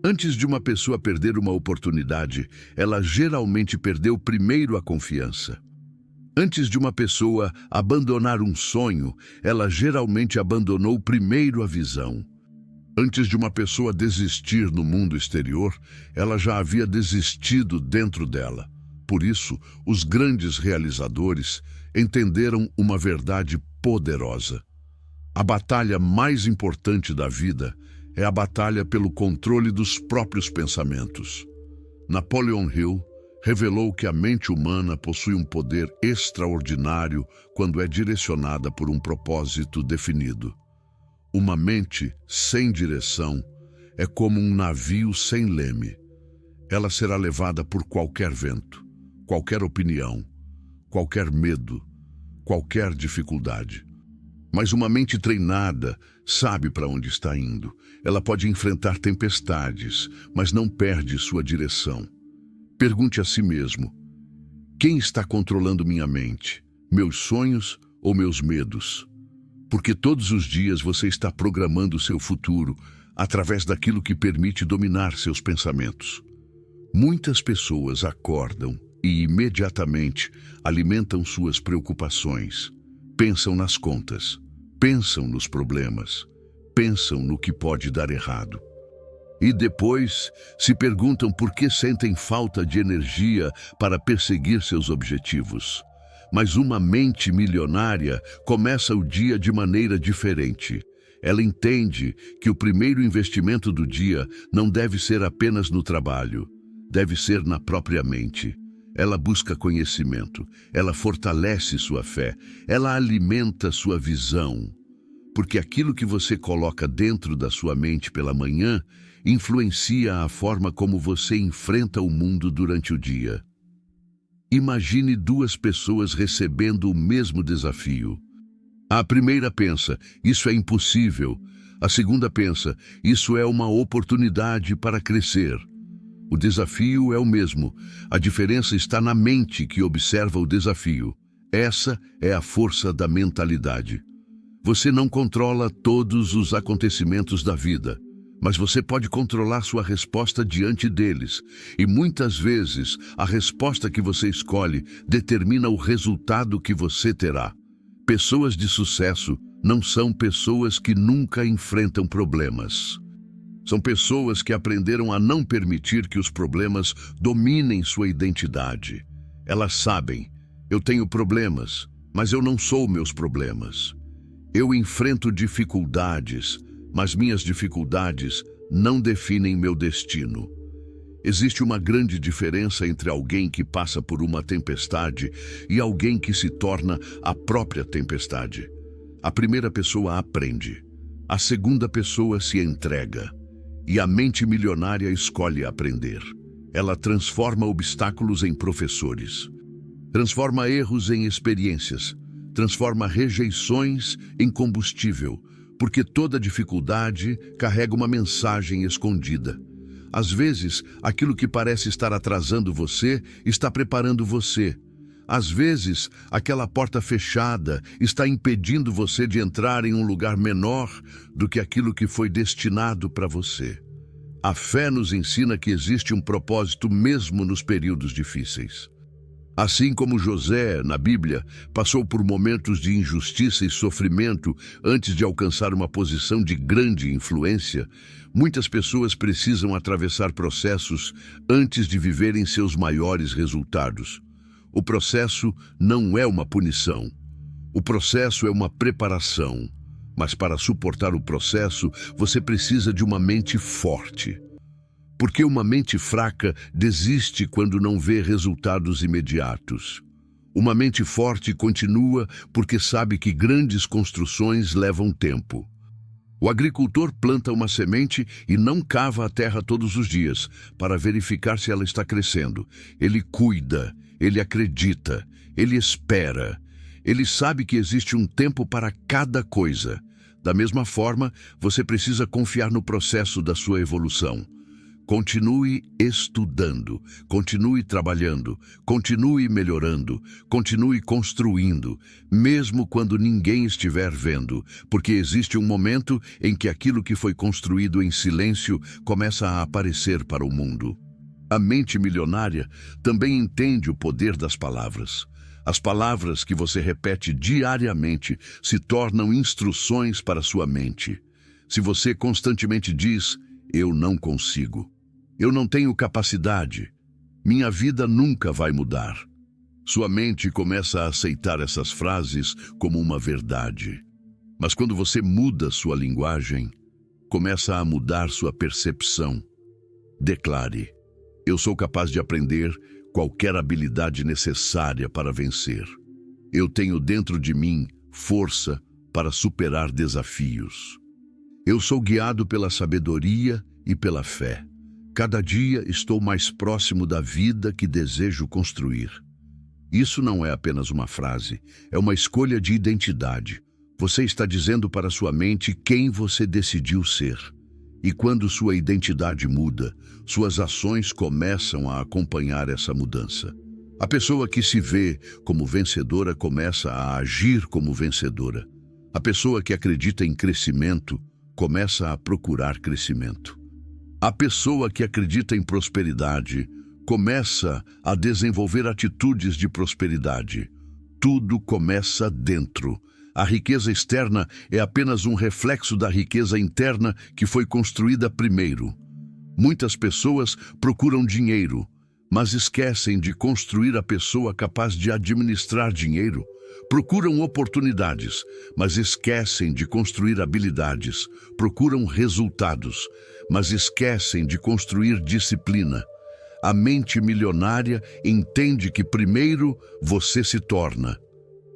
Antes de uma pessoa perder uma oportunidade, ela geralmente perdeu primeiro a confiança. Antes de uma pessoa abandonar um sonho, ela geralmente abandonou primeiro a visão. Antes de uma pessoa desistir no mundo exterior, ela já havia desistido dentro dela. Por isso, os grandes realizadores entenderam uma verdade poderosa. A batalha mais importante da vida é a batalha pelo controle dos próprios pensamentos. Napoleon Hill revelou que a mente humana possui um poder extraordinário quando é direcionada por um propósito definido. Uma mente sem direção é como um navio sem leme. Ela será levada por qualquer vento, qualquer opinião, qualquer medo, qualquer dificuldade. Mas uma mente treinada sabe para onde está indo. Ela pode enfrentar tempestades, mas não perde sua direção. Pergunte a si mesmo: quem está controlando minha mente? Meus sonhos ou meus medos? Porque todos os dias você está programando seu futuro através daquilo que permite dominar seus pensamentos. Muitas pessoas acordam e imediatamente alimentam suas preocupações. Pensam nas contas, pensam nos problemas, pensam no que pode dar errado. E depois se perguntam por que sentem falta de energia para perseguir seus objetivos. Mas uma mente milionária começa o dia de maneira diferente. Ela entende que o primeiro investimento do dia não deve ser apenas no trabalho, deve ser na própria mente. Ela busca conhecimento, ela fortalece sua fé, ela alimenta sua visão. Porque aquilo que você coloca dentro da sua mente pela manhã influencia a forma como você enfrenta o mundo durante o dia. Imagine duas pessoas recebendo o mesmo desafio. A primeira pensa: isso é impossível. A segunda pensa: isso é uma oportunidade para crescer. O desafio é o mesmo. A diferença está na mente que observa o desafio. Essa é a força da mentalidade. Você não controla todos os acontecimentos da vida, mas você pode controlar sua resposta diante deles. E muitas vezes, a resposta que você escolhe determina o resultado que você terá. Pessoas de sucesso não são pessoas que nunca enfrentam problemas. São pessoas que aprenderam a não permitir que os problemas dominem sua identidade. Elas sabem: eu tenho problemas, mas eu não sou meus problemas. Eu enfrento dificuldades, mas minhas dificuldades não definem meu destino. Existe uma grande diferença entre alguém que passa por uma tempestade e alguém que se torna a própria tempestade. A primeira pessoa aprende, a segunda pessoa se entrega. E a mente milionária escolhe aprender. Ela transforma obstáculos em professores, transforma erros em experiências, transforma rejeições em combustível, porque toda dificuldade carrega uma mensagem escondida. Às vezes, aquilo que parece estar atrasando você está preparando você. Às vezes, aquela porta fechada está impedindo você de entrar em um lugar menor do que aquilo que foi destinado para você. A fé nos ensina que existe um propósito mesmo nos períodos difíceis. Assim como José, na Bíblia, passou por momentos de injustiça e sofrimento antes de alcançar uma posição de grande influência, muitas pessoas precisam atravessar processos antes de viverem seus maiores resultados. O processo não é uma punição. O processo é uma preparação. Mas para suportar o processo, você precisa de uma mente forte. Porque uma mente fraca desiste quando não vê resultados imediatos. Uma mente forte continua porque sabe que grandes construções levam tempo. O agricultor planta uma semente e não cava a terra todos os dias para verificar se ela está crescendo. Ele cuida, ele acredita, ele espera. Ele sabe que existe um tempo para cada coisa. Da mesma forma, você precisa confiar no processo da sua evolução. Continue estudando, continue trabalhando, continue melhorando, continue construindo, mesmo quando ninguém estiver vendo, porque existe um momento em que aquilo que foi construído em silêncio começa a aparecer para o mundo. A mente milionária também entende o poder das palavras. As palavras que você repete diariamente se tornam instruções para sua mente. Se você constantemente diz, "Eu não consigo", "Eu não tenho capacidade", "Minha vida nunca vai mudar", sua mente começa a aceitar essas frases como uma verdade. Mas quando você muda sua linguagem, começa a mudar sua percepção. Declare, "Eu sou capaz de aprender qualquer habilidade necessária para vencer. Eu tenho dentro de mim força para superar desafios. Eu sou guiado pela sabedoria e pela fé. Cada dia estou mais próximo da vida que desejo construir." Isso não é apenas uma frase, é uma escolha de identidade. Você está dizendo para sua mente quem você decidiu ser. E quando sua identidade muda, suas ações começam a acompanhar essa mudança. A pessoa que se vê como vencedora começa a agir como vencedora. A pessoa que acredita em crescimento começa a procurar crescimento. A pessoa que acredita em prosperidade começa a desenvolver atitudes de prosperidade. Tudo começa dentro. A riqueza externa é apenas um reflexo da riqueza interna que foi construída primeiro. Muitas pessoas procuram dinheiro, mas esquecem de construir a pessoa capaz de administrar dinheiro. Procuram oportunidades, mas esquecem de construir habilidades. Procuram resultados, mas esquecem de construir disciplina. A mente milionária entende que primeiro você se torna,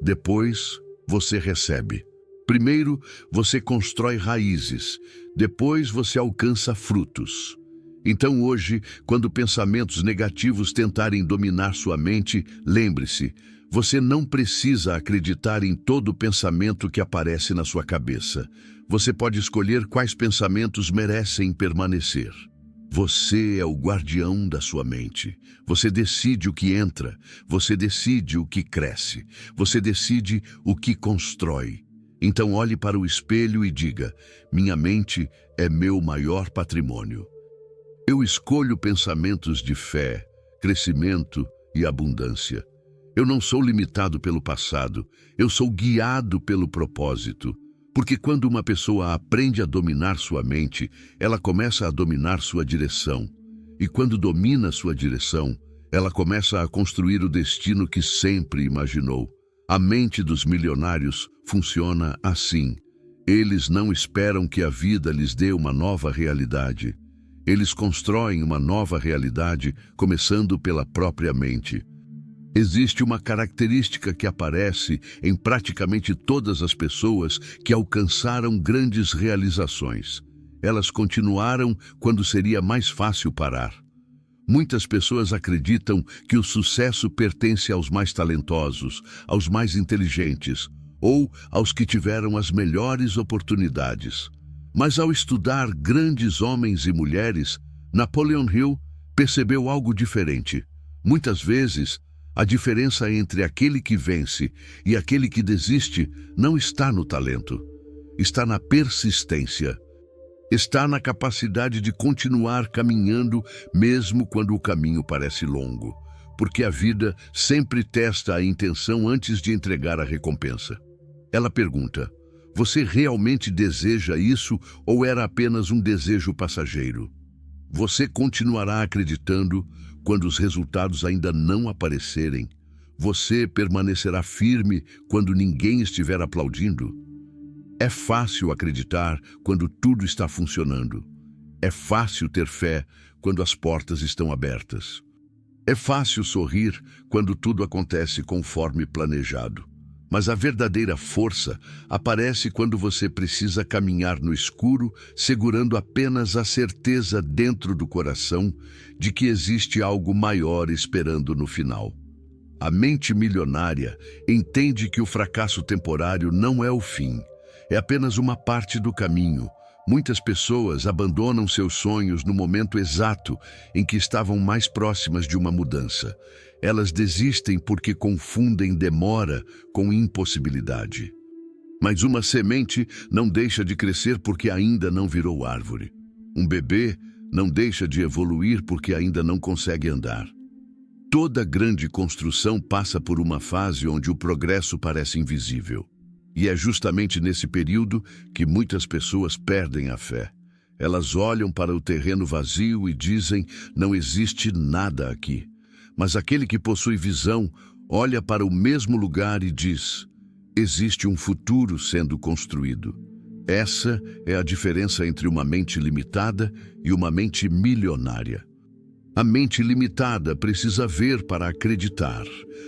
depois você recebe. Primeiro você constrói raízes, depois você alcança frutos. Então hoje, quando pensamentos negativos tentarem dominar sua mente, lembre-se, você não precisa acreditar em todo pensamento que aparece na sua cabeça. Você pode escolher quais pensamentos merecem permanecer. Você é o guardião da sua mente. Você decide o que entra, você decide o que cresce, você decide o que constrói. Então olhe para o espelho e diga, minha mente é meu maior patrimônio. Eu escolho pensamentos de fé, crescimento e abundância. Eu não sou limitado pelo passado, eu sou guiado pelo propósito. Porque quando uma pessoa aprende a dominar sua mente, ela começa a dominar sua direção. E quando domina sua direção, ela começa a construir o destino que sempre imaginou. A mente dos milionários funciona assim. Eles não esperam que a vida lhes dê uma nova realidade. Eles constroem uma nova realidade, começando pela própria mente. Existe uma característica que aparece em praticamente todas as pessoas que alcançaram grandes realizações. Elas continuaram quando seria mais fácil parar. Muitas pessoas acreditam que o sucesso pertence aos mais talentosos, aos mais inteligentes, ou aos que tiveram as melhores oportunidades. Mas ao estudar grandes homens e mulheres, Napoleon Hill percebeu algo diferente. Muitas vezes, a diferença entre aquele que vence e aquele que desiste não está no talento, está na persistência. Está na capacidade de continuar caminhando mesmo quando o caminho parece longo, porque a vida sempre testa a intenção antes de entregar a recompensa. Ela pergunta: você realmente deseja isso ou era apenas um desejo passageiro? Você continuará acreditando quando os resultados ainda não aparecerem? Você permanecerá firme quando ninguém estiver aplaudindo? É fácil acreditar quando tudo está funcionando. É fácil ter fé quando as portas estão abertas. É fácil sorrir quando tudo acontece conforme planejado. Mas a verdadeira força aparece quando você precisa caminhar no escuro, segurando apenas a certeza dentro do coração de que existe algo maior esperando no final. A mente milionária entende que o fracasso temporário não é o fim. É apenas uma parte do caminho. Muitas pessoas abandonam seus sonhos no momento exato em que estavam mais próximas de uma mudança. Elas desistem porque confundem demora com impossibilidade. Mas uma semente não deixa de crescer porque ainda não virou árvore. Um bebê não deixa de evoluir porque ainda não consegue andar. Toda grande construção passa por uma fase onde o progresso parece invisível. E é justamente nesse período que muitas pessoas perdem a fé. Elas olham para o terreno vazio e dizem: não existe nada aqui. Mas aquele que possui visão olha para o mesmo lugar e diz: existe um futuro sendo construído. Essa é a diferença entre uma mente limitada e uma mente milionária. A mente limitada precisa ver para acreditar.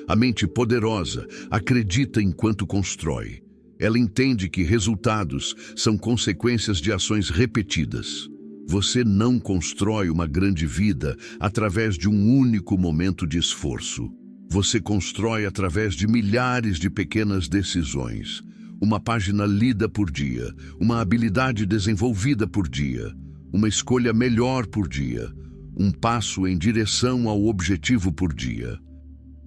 A mente poderosa acredita enquanto constrói. Ela entende que resultados são consequências de ações repetidas. Você não constrói uma grande vida através de um único momento de esforço. Você constrói através de milhares de pequenas decisões. Uma página lida por dia, uma habilidade desenvolvida por dia, uma escolha melhor por dia, um passo em direção ao objetivo por dia.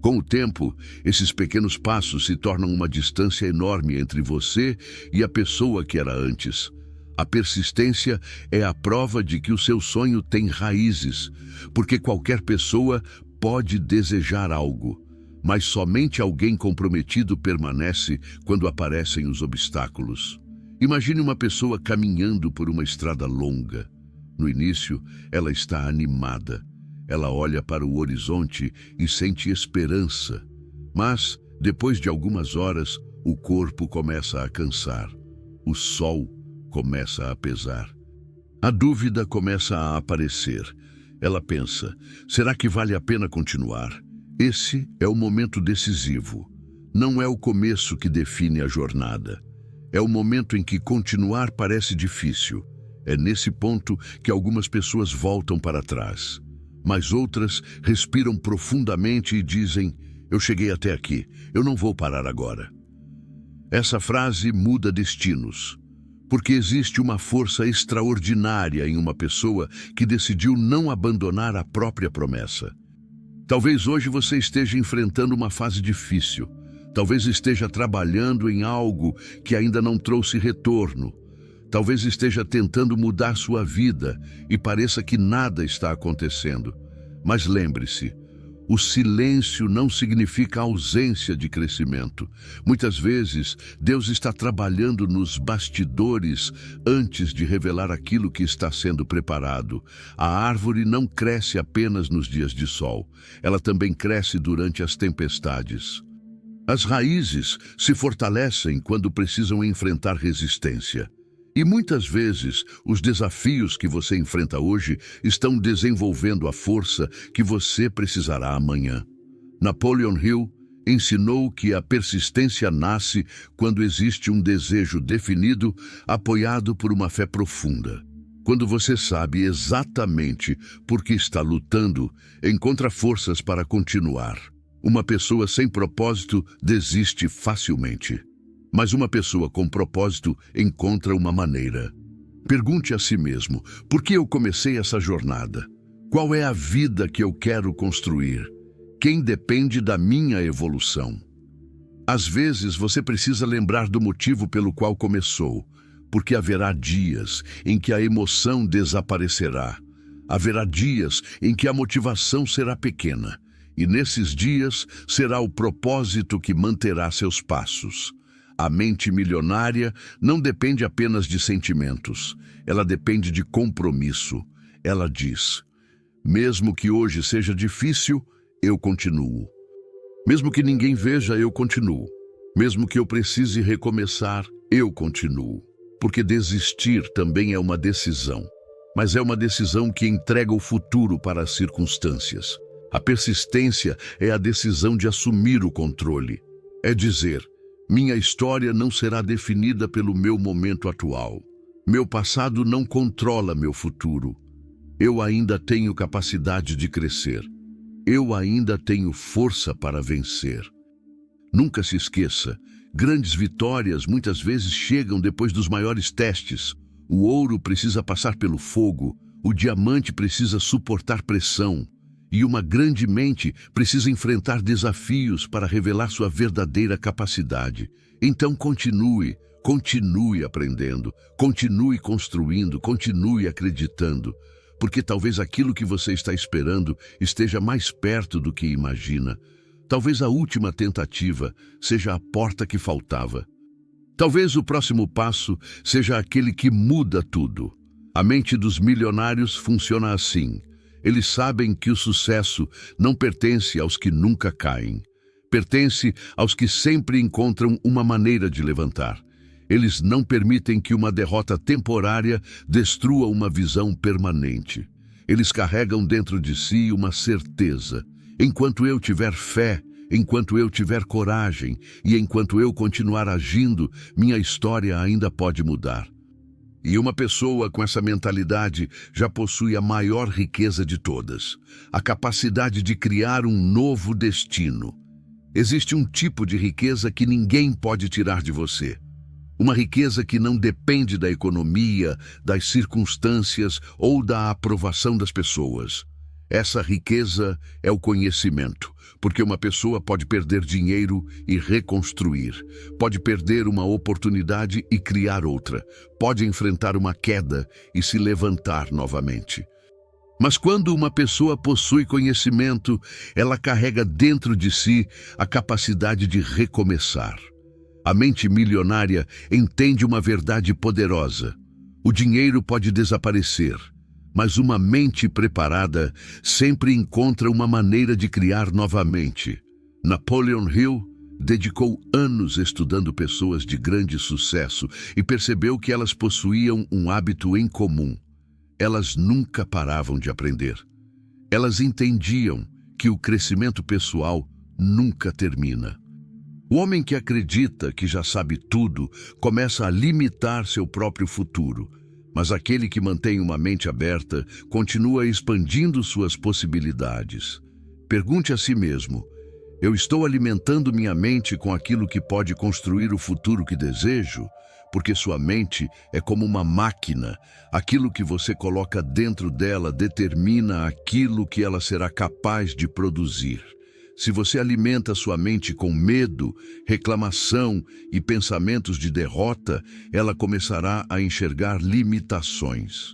Com o tempo, esses pequenos passos se tornam uma distância enorme entre você e a pessoa que era antes. A persistência é a prova de que o seu sonho tem raízes, porque qualquer pessoa pode desejar algo, mas somente alguém comprometido permanece quando aparecem os obstáculos. Imagine uma pessoa caminhando por uma estrada longa. No início, ela está animada. Ela olha para o horizonte e sente esperança. Mas, depois de algumas horas, o corpo começa a cansar. O sol começa a pesar. A dúvida começa a aparecer. Ela pensa: será que vale a pena continuar? Esse é o momento decisivo. Não é o começo que define a jornada. É o momento em que continuar parece difícil. É nesse ponto que algumas pessoas voltam para trás. Mas outras respiram profundamente e dizem: eu cheguei até aqui, eu não vou parar agora. Essa frase muda destinos, porque existe uma força extraordinária em uma pessoa que decidiu não abandonar a própria promessa. Talvez hoje você esteja enfrentando uma fase difícil. Talvez esteja trabalhando em algo que ainda não trouxe retorno. Talvez esteja tentando mudar sua vida e pareça que nada está acontecendo. Mas lembre-se, o silêncio não significa ausência de crescimento. Muitas vezes, Deus está trabalhando nos bastidores antes de revelar aquilo que está sendo preparado. A árvore não cresce apenas nos dias de sol. Ela também cresce durante as tempestades. As raízes se fortalecem quando precisam enfrentar resistência. E muitas vezes, os desafios que você enfrenta hoje estão desenvolvendo a força que você precisará amanhã. Napoleon Hill ensinou que a persistência nasce quando existe um desejo definido, apoiado por uma fé profunda. Quando você sabe exatamente por que está lutando, encontra forças para continuar. Uma pessoa sem propósito desiste facilmente. Mas uma pessoa com propósito encontra uma maneira. Pergunte a si mesmo: por que eu comecei essa jornada? Qual é a vida que eu quero construir? Quem depende da minha evolução? Às vezes você precisa lembrar do motivo pelo qual começou, porque haverá dias em que a emoção desaparecerá. Haverá dias em que a motivação será pequena, e nesses dias será o propósito que manterá seus passos. A mente milionária não depende apenas de sentimentos, ela depende de compromisso. Ela diz: mesmo que hoje seja difícil, eu continuo. Mesmo que ninguém veja, eu continuo. Mesmo que eu precise recomeçar, eu continuo. Porque desistir também é uma decisão. Mas é uma decisão que entrega o futuro para as circunstâncias. A persistência é a decisão de assumir o controle. É dizer: minha história não será definida pelo meu momento atual. Meu passado não controla meu futuro. Eu ainda tenho capacidade de crescer. Eu ainda tenho força para vencer. Nunca se esqueça, grandes vitórias muitas vezes chegam depois dos maiores testes. O ouro precisa passar pelo fogo, o diamante precisa suportar pressão, e uma grande mente precisa enfrentar desafios para revelar sua verdadeira capacidade. Então continue aprendendo, continue construindo, continue acreditando, porque talvez aquilo que você está esperando esteja mais perto do que imagina. Talvez a última tentativa seja a porta que faltava. Talvez o próximo passo seja aquele que muda tudo. A mente dos milionários funciona assim. Eles sabem que o sucesso não pertence aos que nunca caem. Pertence aos que sempre encontram uma maneira de levantar. Eles não permitem que uma derrota temporária destrua uma visão permanente. Eles carregam dentro de si uma certeza. Enquanto eu tiver fé, enquanto eu tiver coragem e enquanto eu continuar agindo, minha história ainda pode mudar. E uma pessoa com essa mentalidade já possui a maior riqueza de todas, a capacidade de criar um novo destino. Existe um tipo de riqueza que ninguém pode tirar de você. Uma riqueza que não depende da economia, das circunstâncias ou da aprovação das pessoas. Essa riqueza é o conhecimento, porque uma pessoa pode perder dinheiro e reconstruir, pode perder uma oportunidade e criar outra, pode enfrentar uma queda e se levantar novamente. Mas quando uma pessoa possui conhecimento, ela carrega dentro de si a capacidade de recomeçar. A mente milionária entende uma verdade poderosa: o dinheiro pode desaparecer, mas uma mente preparada sempre encontra uma maneira de criar novamente. Napoleon Hill dedicou anos estudando pessoas de grande sucesso e percebeu que elas possuíam um hábito em comum. Elas nunca paravam de aprender. Elas entendiam que o crescimento pessoal nunca termina. O homem que acredita que já sabe tudo começa a limitar seu próprio futuro. Mas aquele que mantém uma mente aberta continua expandindo suas possibilidades. Pergunte a si mesmo: eu estou alimentando minha mente com aquilo que pode construir o futuro que desejo? Porque sua mente é como uma máquina. Aquilo que você coloca dentro dela determina aquilo que ela será capaz de produzir. Se você alimenta sua mente com medo, reclamação e pensamentos de derrota, ela começará a enxergar limitações.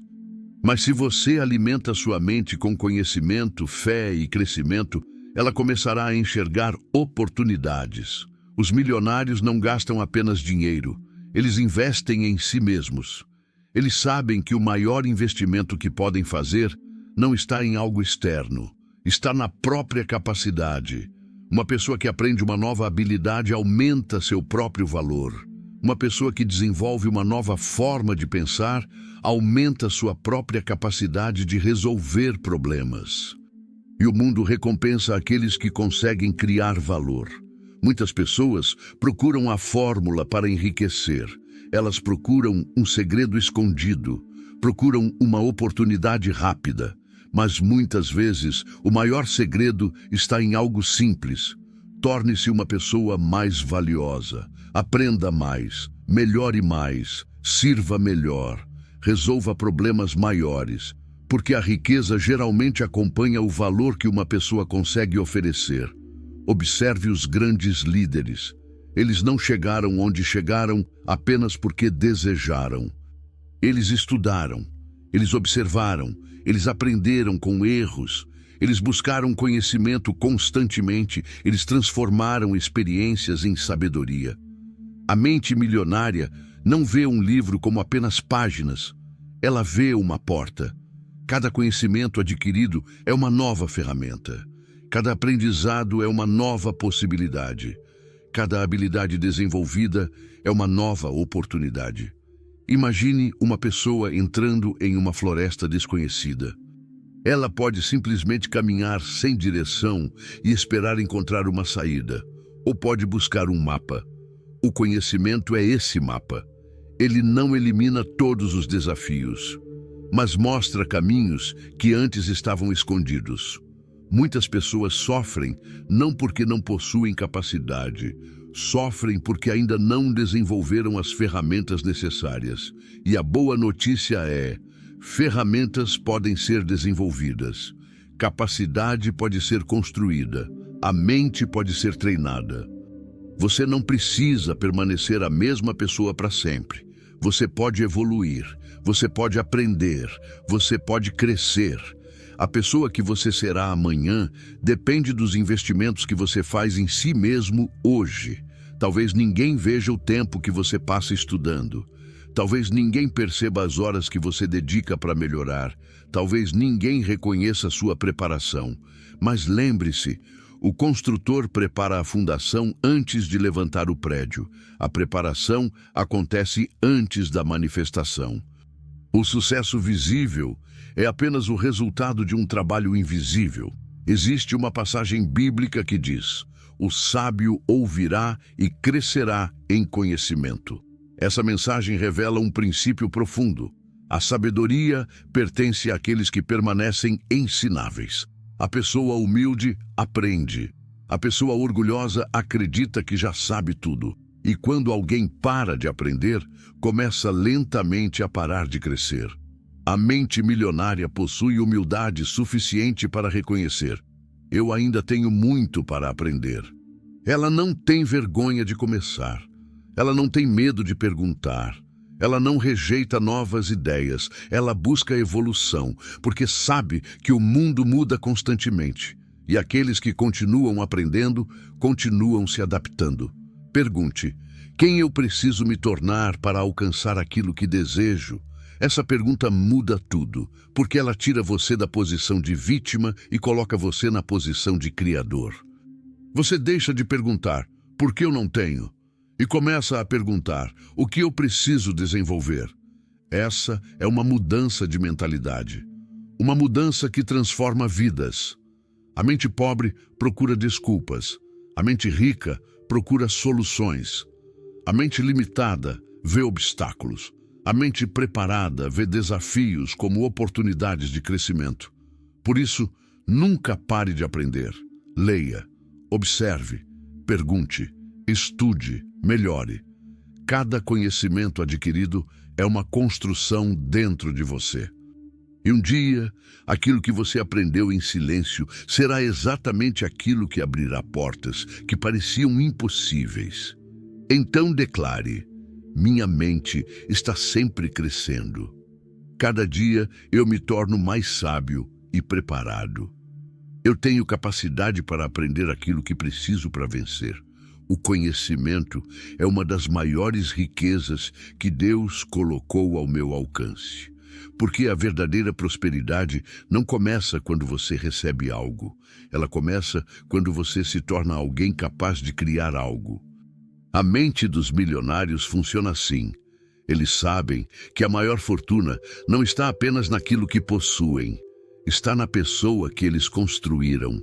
Mas se você alimenta sua mente com conhecimento, fé e crescimento, ela começará a enxergar oportunidades. Os milionários não gastam apenas dinheiro, eles investem em si mesmos. Eles sabem que o maior investimento que podem fazer não está em algo externo. Está na própria capacidade. Uma pessoa que aprende uma nova habilidade aumenta seu próprio valor. Uma pessoa que desenvolve uma nova forma de pensar aumenta sua própria capacidade de resolver problemas. E o mundo recompensa aqueles que conseguem criar valor. Muitas pessoas procuram a fórmula para enriquecer. Elas procuram um segredo escondido, procuram uma oportunidade rápida. Mas muitas vezes o maior segredo está em algo simples. Torne-se uma pessoa mais valiosa. Aprenda mais, melhore mais, sirva melhor, resolva problemas maiores, porque a riqueza geralmente acompanha o valor que uma pessoa consegue oferecer. Observe os grandes líderes. Eles não chegaram onde chegaram apenas porque desejaram. Eles estudaram, eles observaram, eles aprenderam com erros, eles buscaram conhecimento constantemente, eles transformaram experiências em sabedoria. A mente milionária não vê um livro como apenas páginas, ela vê uma porta. Cada conhecimento adquirido é uma nova ferramenta. Cada aprendizado é uma nova possibilidade. Cada habilidade desenvolvida é uma nova oportunidade. Imagine uma pessoa entrando em uma floresta desconhecida. Ela pode simplesmente caminhar sem direção e esperar encontrar uma saída, ou pode buscar um mapa. O conhecimento é esse mapa. Ele não elimina todos os desafios, mas mostra caminhos que antes estavam escondidos. Muitas pessoas sofrem não porque não possuem capacidade, sofrem porque ainda não desenvolveram as ferramentas necessárias. E a boa notícia é: ferramentas podem ser desenvolvidas, capacidade pode ser construída, a mente pode ser treinada. Você não precisa permanecer a mesma pessoa para sempre. Você pode evoluir, você pode aprender, você pode crescer. A pessoa que você será amanhã depende dos investimentos que você faz em si mesmo hoje. Talvez ninguém veja o tempo que você passa estudando. Talvez ninguém perceba as horas que você dedica para melhorar. Talvez ninguém reconheça sua preparação. Mas lembre-se, o construtor prepara a fundação antes de levantar o prédio. A preparação acontece antes da manifestação. O sucesso visível é apenas o resultado de um trabalho invisível. Existe uma passagem bíblica que diz: o sábio ouvirá e crescerá em conhecimento. Essa mensagem revela um princípio profundo. A sabedoria pertence àqueles que permanecem ensináveis. A pessoa humilde aprende. A pessoa orgulhosa acredita que já sabe tudo. E quando alguém para de aprender, começa lentamente a parar de crescer. A mente milionária possui humildade suficiente para reconhecer: eu ainda tenho muito para aprender. Ela não tem vergonha de começar. Ela não tem medo de perguntar. Ela não rejeita novas ideias. Ela busca evolução, porque sabe que o mundo muda constantemente. E aqueles que continuam aprendendo, continuam se adaptando. Pergunte: quem eu preciso me tornar para alcançar aquilo que desejo? Essa pergunta muda tudo, porque ela tira você da posição de vítima e coloca você na posição de criador. Você deixa de perguntar: por que eu não tenho? E começa a perguntar: o que eu preciso desenvolver? Essa é uma mudança de mentalidade. Uma mudança que transforma vidas. A mente pobre procura desculpas. A mente rica procura soluções. A mente limitada vê obstáculos. A mente preparada vê desafios como oportunidades de crescimento. Por isso, nunca pare de aprender. Leia, observe, pergunte, estude, melhore. Cada conhecimento adquirido é uma construção dentro de você. E um dia, aquilo que você aprendeu em silêncio será exatamente aquilo que abrirá portas que pareciam impossíveis. Então declare: minha mente está sempre crescendo. Cada dia eu me torno mais sábio e preparado. Eu tenho capacidade para aprender aquilo que preciso para vencer. O conhecimento é uma das maiores riquezas que Deus colocou ao meu alcance. Porque a verdadeira prosperidade não começa quando você recebe algo. Ela começa quando você se torna alguém capaz de criar algo. A mente dos milionários funciona assim. Eles sabem que a maior fortuna não está apenas naquilo que possuem, está na pessoa que eles construíram.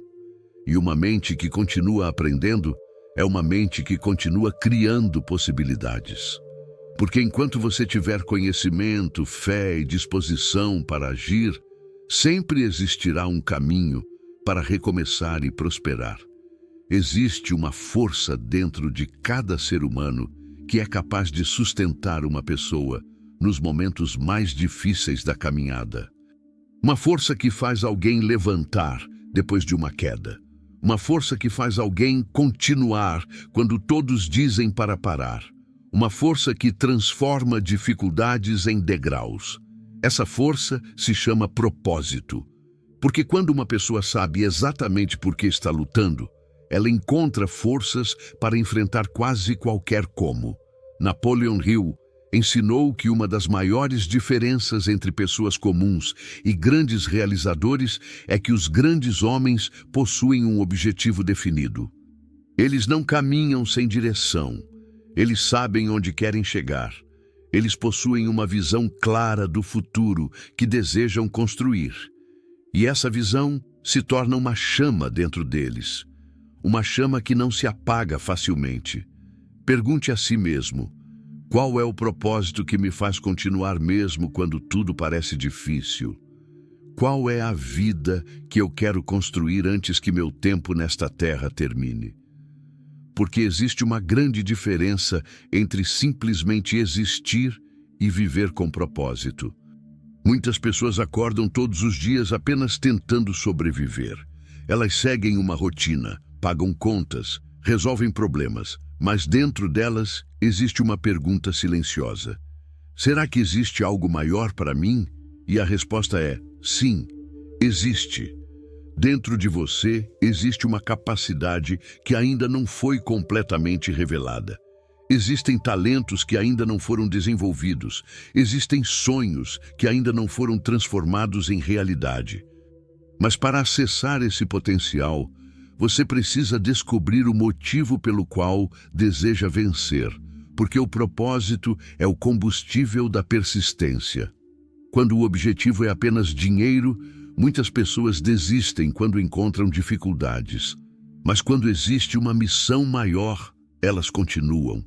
E uma mente que continua aprendendo é uma mente que continua criando possibilidades. Porque enquanto você tiver conhecimento, fé e disposição para agir, sempre existirá um caminho para recomeçar e prosperar. Existe uma força dentro de cada ser humano que é capaz de sustentar uma pessoa nos momentos mais difíceis da caminhada. Uma força que faz alguém levantar depois de uma queda. Uma força que faz alguém continuar quando todos dizem para parar. Uma força que transforma dificuldades em degraus. Essa força se chama propósito. Porque quando uma pessoa sabe exatamente por que está lutando, ela encontra forças para enfrentar quase qualquer como. Napoleon Hill ensinou que uma das maiores diferenças entre pessoas comuns e grandes realizadores é que os grandes homens possuem um objetivo definido. Eles não caminham sem direção. Eles sabem onde querem chegar. Eles possuem uma visão clara do futuro que desejam construir. E essa visão se torna uma chama dentro deles. Uma chama que não se apaga facilmente. Pergunte a si mesmo: qual é o propósito que me faz continuar mesmo quando tudo parece difícil? Qual é a vida que eu quero construir antes que meu tempo nesta terra termine? Porque existe uma grande diferença entre simplesmente existir e viver com propósito. Muitas pessoas acordam todos os dias apenas tentando sobreviver. Elas seguem uma rotina, pagam contas, resolvem problemas, mas dentro delas existe uma pergunta silenciosa. Será que existe algo maior para mim? E a resposta é: sim, existe. Dentro de você existe uma capacidade que ainda não foi completamente revelada. Existem talentos que ainda não foram desenvolvidos. Existem sonhos que ainda não foram transformados em realidade. Mas para acessar esse potencial, você precisa descobrir o motivo pelo qual deseja vencer, porque o propósito é o combustível da persistência. Quando o objetivo é apenas dinheiro, muitas pessoas desistem quando encontram dificuldades. Mas quando existe uma missão maior, elas continuam.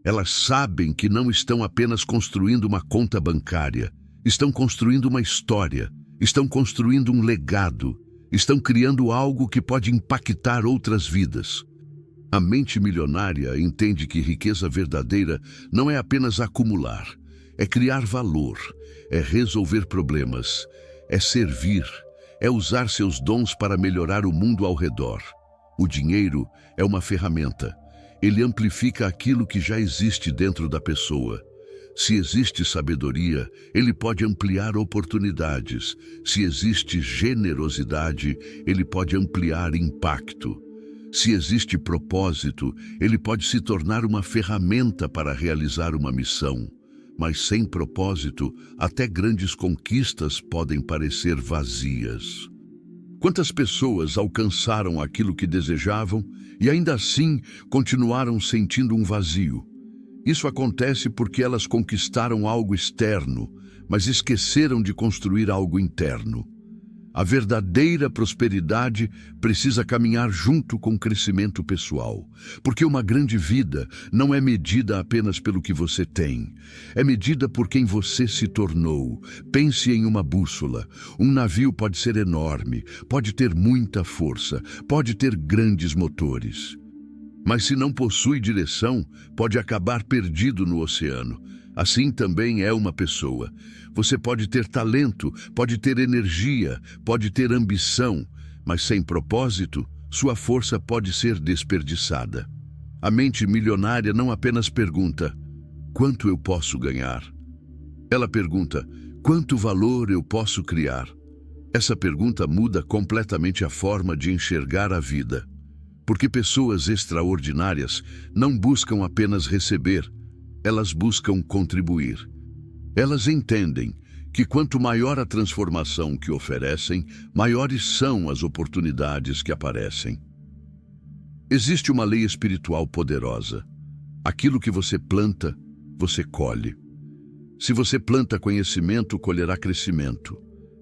Elas sabem que não estão apenas construindo uma conta bancária, estão construindo uma história, estão construindo um legado, estão criando algo que pode impactar outras vidas. A mente milionária entende que riqueza verdadeira não é apenas acumular, é criar valor, é resolver problemas, é servir, é usar seus dons para melhorar o mundo ao redor. O dinheiro é uma ferramenta. Ele amplifica aquilo que já existe dentro da pessoa. Se existe sabedoria, ele pode ampliar oportunidades. Se existe generosidade, ele pode ampliar impacto. Se existe propósito, ele pode se tornar uma ferramenta para realizar uma missão. Mas sem propósito, até grandes conquistas podem parecer vazias. Quantas pessoas alcançaram aquilo que desejavam e ainda assim continuaram sentindo um vazio? Isso acontece porque elas conquistaram algo externo, mas esqueceram de construir algo interno. A verdadeira prosperidade precisa caminhar junto com o crescimento pessoal, porque uma grande vida não é medida apenas pelo que você tem, é medida por quem você se tornou. Pense em uma bússola. Um navio pode ser enorme, pode ter muita força, pode ter grandes motores. Mas se não possui direção, pode acabar perdido no oceano. Assim também é uma pessoa. Você pode ter talento, pode ter energia, pode ter ambição, mas sem propósito, sua força pode ser desperdiçada. A mente milionária não apenas pergunta: quanto eu posso ganhar? Ela pergunta: quanto valor eu posso criar? Essa pergunta muda completamente a forma de enxergar a vida. Porque pessoas extraordinárias não buscam apenas receber, elas buscam contribuir. Elas entendem que quanto maior a transformação que oferecem, maiores são as oportunidades que aparecem. Existe uma lei espiritual poderosa. Aquilo que você planta, você colhe. Se você planta conhecimento, colherá crescimento.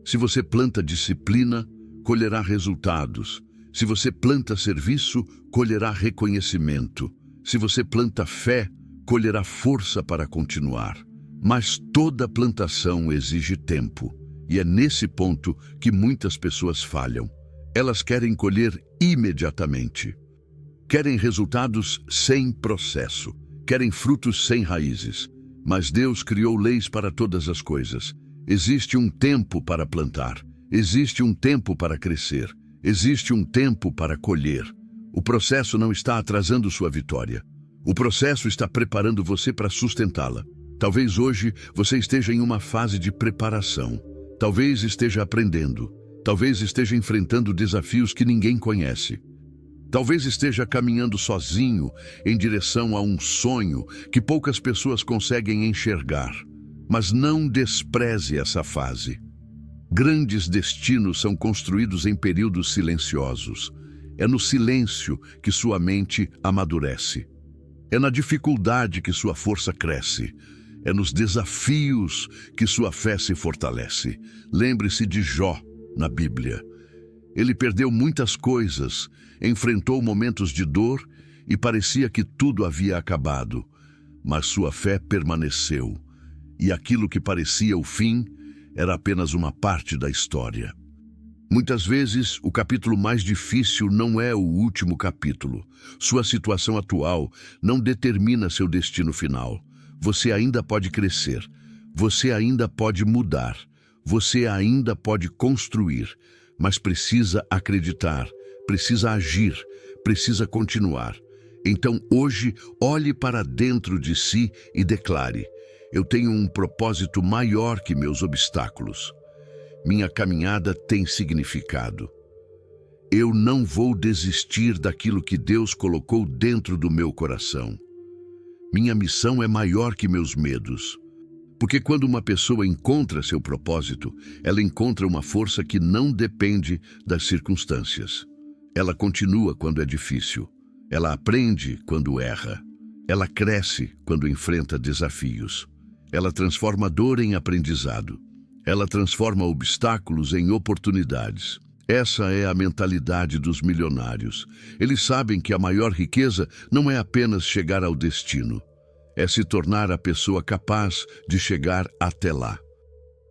Se você planta disciplina, colherá resultados. Se você planta serviço, colherá reconhecimento. Se você planta fé, colherá força para continuar. Mas toda plantação exige tempo. E é nesse ponto que muitas pessoas falham. Elas querem colher imediatamente. Querem resultados sem processo. Querem frutos sem raízes. Mas Deus criou leis para todas as coisas. Existe um tempo para plantar. Existe um tempo para crescer. Existe um tempo para colher. O processo não está atrasando sua vitória. O processo está preparando você para sustentá-la. Talvez hoje você esteja em uma fase de preparação. Talvez esteja aprendendo. Talvez esteja enfrentando desafios que ninguém conhece. Talvez esteja caminhando sozinho em direção a um sonho que poucas pessoas conseguem enxergar. Mas não despreze essa fase. Grandes destinos são construídos em períodos silenciosos. É no silêncio que sua mente amadurece. É na dificuldade que sua força cresce. É nos desafios que sua fé se fortalece. Lembre-se de Jó na Bíblia. Ele perdeu muitas coisas, enfrentou momentos de dor e parecia que tudo havia acabado. Mas sua fé permaneceu. E aquilo que parecia o fim era apenas uma parte da história. Muitas vezes, o capítulo mais difícil não é o último capítulo. Sua situação atual não determina seu destino final. Você ainda pode crescer. Você ainda pode mudar. Você ainda pode construir. Mas precisa acreditar, precisa agir, precisa continuar. Então, hoje, olhe para dentro de si e declare: eu tenho um propósito maior que meus obstáculos. Minha caminhada tem significado. Eu não vou desistir daquilo que Deus colocou dentro do meu coração. Minha missão é maior que meus medos. Porque quando uma pessoa encontra seu propósito, ela encontra uma força que não depende das circunstâncias. Ela continua quando é difícil. Ela aprende quando erra. Ela cresce quando enfrenta desafios. Ela transforma dor em aprendizado. Ela transforma obstáculos em oportunidades. Essa é a mentalidade dos milionários. Eles sabem que a maior riqueza não é apenas chegar ao destino. É se tornar a pessoa capaz de chegar até lá.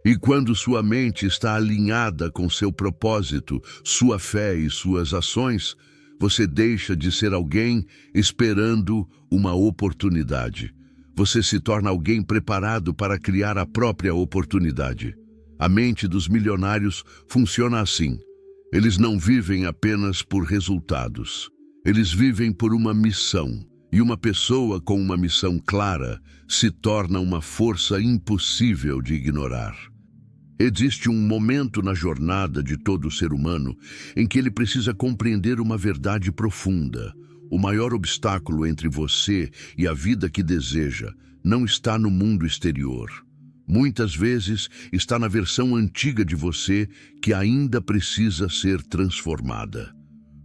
E quando sua mente está alinhada com seu propósito, sua fé e suas ações, você deixa de ser alguém esperando uma oportunidade. Você se torna alguém preparado para criar a própria oportunidade. A mente dos milionários funciona assim. Eles não vivem apenas por resultados. Eles vivem por uma missão. E uma pessoa com uma missão clara se torna uma força impossível de ignorar. Existe um momento na jornada de todo ser humano em que ele precisa compreender uma verdade profunda. O maior obstáculo entre você e a vida que deseja não está no mundo exterior. Muitas vezes está na versão antiga de você que ainda precisa ser transformada.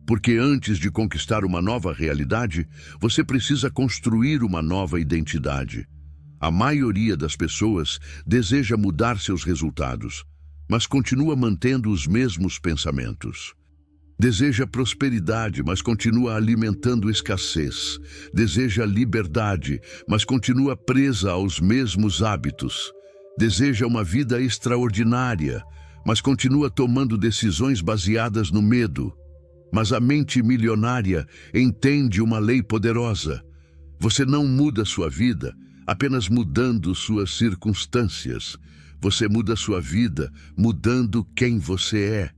Porque antes de conquistar uma nova realidade, você precisa construir uma nova identidade. A maioria das pessoas deseja mudar seus resultados, mas continua mantendo os mesmos pensamentos. Deseja prosperidade, mas continua alimentando escassez. Deseja liberdade, mas continua presa aos mesmos hábitos. Deseja uma vida extraordinária, mas continua tomando decisões baseadas no medo. Mas a mente milionária entende uma lei poderosa. Você não muda sua vida apenas mudando suas circunstâncias. Você muda sua vida mudando quem você é.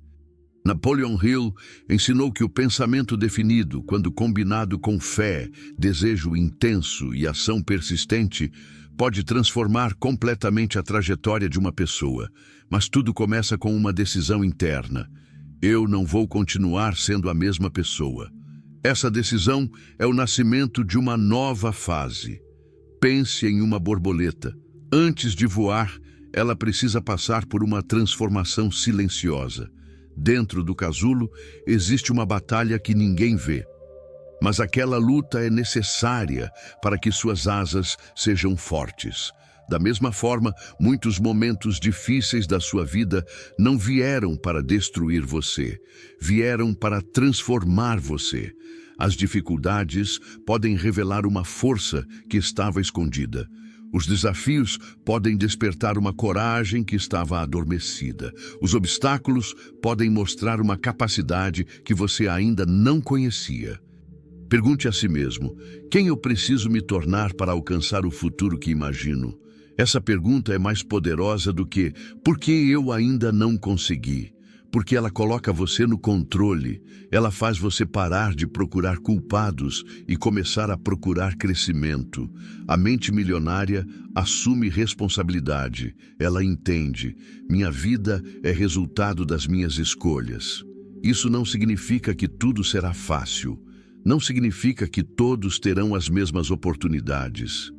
Napoleon Hill ensinou que o pensamento definido, quando combinado com fé, desejo intenso e ação persistente, pode transformar completamente a trajetória de uma pessoa. Mas tudo começa com uma decisão interna. Eu não vou continuar sendo a mesma pessoa. Essa decisão é o nascimento de uma nova fase. Pense em uma borboleta. Antes de voar, ela precisa passar por uma transformação silenciosa. Dentro do casulo existe uma batalha que ninguém vê. Mas aquela luta é necessária para que suas asas sejam fortes. Da mesma forma, muitos momentos difíceis da sua vida não vieram para destruir você, vieram para transformar você. As dificuldades podem revelar uma força que estava escondida. Os desafios podem despertar uma coragem que estava adormecida. Os obstáculos podem mostrar uma capacidade que você ainda não conhecia. Pergunte a si mesmo: quem eu preciso me tornar para alcançar o futuro que imagino? Essa pergunta é mais poderosa do que por que eu ainda não consegui? Porque ela coloca você no controle, ela faz você parar de procurar culpados e começar a procurar crescimento. A mente milionária assume responsabilidade, ela entende: minha vida é resultado das minhas escolhas. Isso não significa que tudo será fácil, não significa que todos terão as mesmas oportunidades.